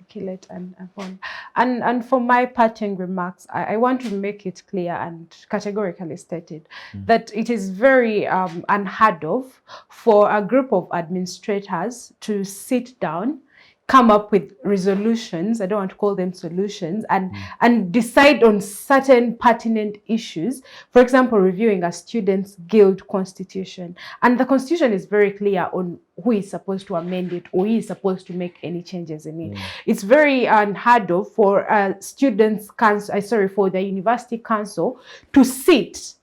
Iculet and Amponda. And for my parting remarks, I want to make it clear and categorically stated that it is very unheard of for a group of administrators to sit down, come up with resolutions, I don't want to call them solutions, and decide on certain pertinent issues. For example, reviewing a student's guild constitution. And the constitution is very clear on who is supposed to amend it or who is supposed to make any changes in it. It's very unheard of for students' council, for the university council to sit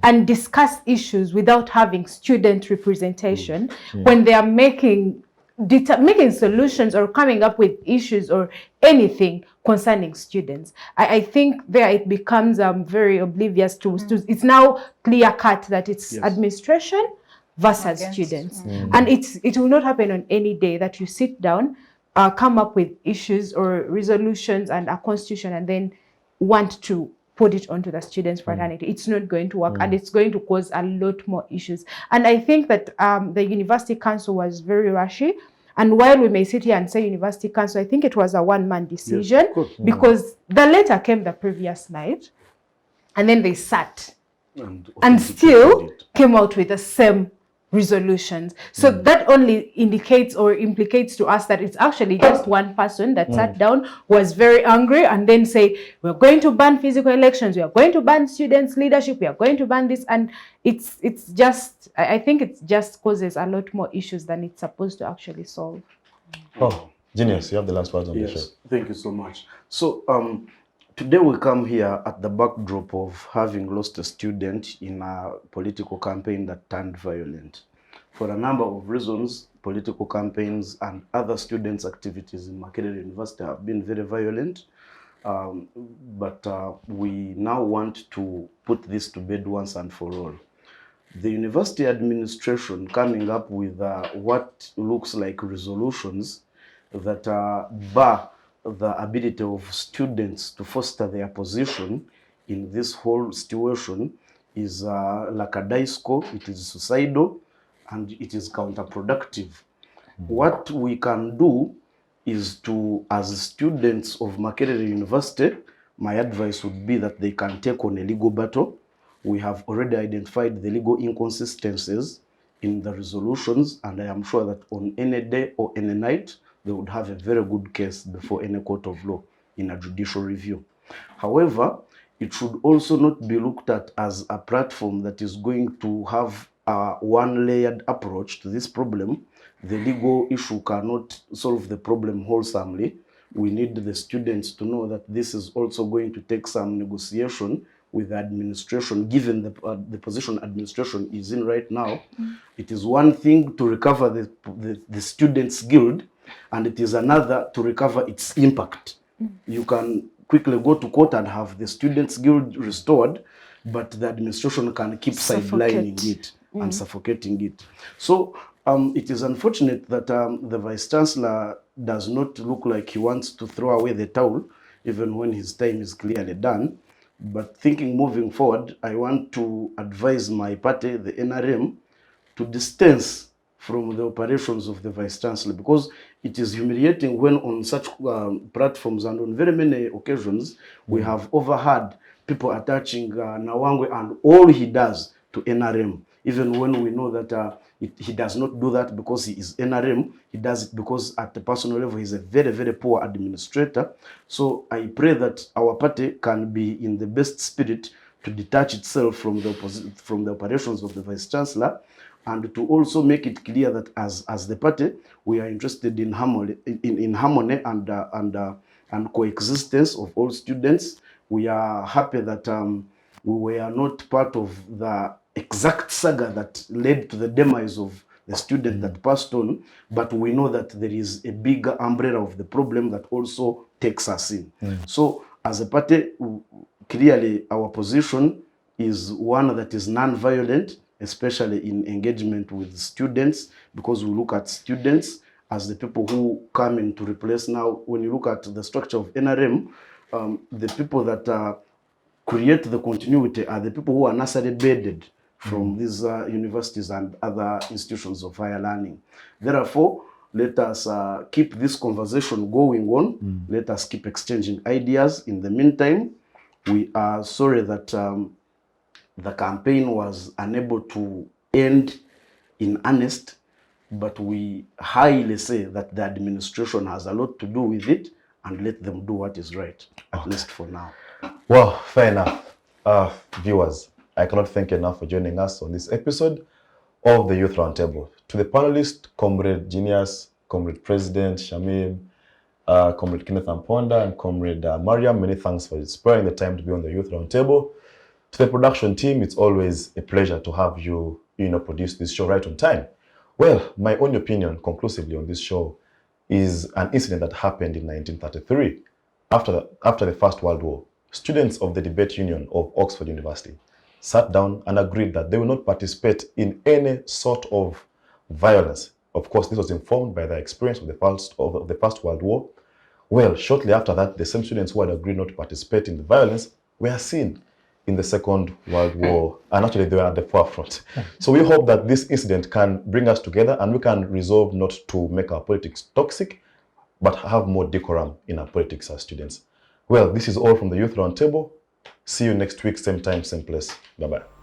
and discuss issues without having student representation when they are making solutions or coming up with issues or anything concerning students. I think there it becomes very oblivious to it's now clear cut that it's administration versus students. And it will not happen on any day that you sit down, come up with issues or resolutions and a constitution and then want to put it onto the students' fraternity. It's not going to work and it's going to cause a lot more issues. And I think that the University Council was very rushy. And while we may sit here and say University Council, I think it was a one-man decision because the letter came the previous night and then they sat and still came out with the same resolutions. So that only indicates or implicates to us that it's actually just one person that sat down, was very angry, and then say, we're going to ban physical elections, we are going to ban students' leadership, we are going to ban this. And it's just, I think it just causes a lot more issues than it's supposed to actually solve. Oh, Genius, you have the last word on the show. Thank you so much. So today we come here at the backdrop of having lost a student in a political campaign that turned violent. For a number of reasons, political campaigns and other students' activities in Makerere University have been very violent. But we now want to put this to bed once and for all. The university administration coming up with what looks like resolutions that bar the ability of students to foster their position in this whole situation is lackadaisical, it is suicidal, and it is counterproductive. What we can do is to, as students of Makerere University, my advice would be that they can take on a legal battle. We have already identified the legal inconsistencies in the resolutions, and I am sure that on any day or any night, they would have a very good case before any court of law in a judicial review. However, it should also not be looked at as a platform that is going to have a one-layered approach to this problem. The legal issue cannot solve the problem wholesomely. We need the students to know that this is also going to take some negotiation with the administration, given the position administration is in right now. It is one thing to recover the students' guild, and it is another to recover its impact. You can quickly go to court and have the students' guild restored, but the administration can keep sidelining it and suffocating it. So it is unfortunate that the Vice Chancellor does not look like he wants to throw away the towel, even when his time is clearly done. But thinking moving forward, I want to advise my party, the NRM, to distance from the operations of the Vice Chancellor, because it is humiliating when on such platforms and on very many occasions we have overheard people attaching Nawangwe and all he does to NRM, even when we know that he does not do that because he is NRM. He does it because at the personal level he's a very, very poor administrator. So I pray that our party can be in the best spirit to detach itself from the operations of the Vice Chancellor, and to also make it clear that as the party we are interested in harmony, and coexistence of all students. We are happy that we were not part of the exact saga that led to the demise of the student that passed on, but we know that there is a bigger umbrella of the problem that also takes us in. So as a party, clearly our position is one that is non-violent, especially in engagement with students, because we look at students as the people who come in to replace. Now, when you look at the structure of NRM, the people that create the continuity are the people who are nursery bedded from these universities and other institutions of higher learning. Therefore, let us keep this conversation going on. Let us keep exchanging ideas. In the meantime, we are sorry that the campaign was unable to end in earnest, but we highly say that the administration has a lot to do with it, and let them do what is right, at least for now. Well, fair enough. Viewers, I cannot thank you enough for joining us on this episode of the Youth Roundtable. To the panelists, Comrade Genius, Comrade President Shamim, Comrade Kenneth Amponda, and Comrade Mariam, many thanks for sparing the time to be on the Youth Roundtable. To the production team, it's always a pleasure to have you, produce this show right on time. Well, my own opinion conclusively on this show is an incident that happened in 1933. After the First World War, students of the Debate Union of Oxford University sat down and agreed that they will not participate in any sort of violence. Of course, this was informed by their experience of the First World War. Well, shortly after that, the same students who had agreed not to participate in the violence were seen in the Second World War, and actually they were at the forefront. So we hope that this incident can bring us together and we can resolve not to make our politics toxic, but have more decorum in our politics as students. Well, this is all from the Youth Roundtable. See you next week, same time, same place. Bye-bye.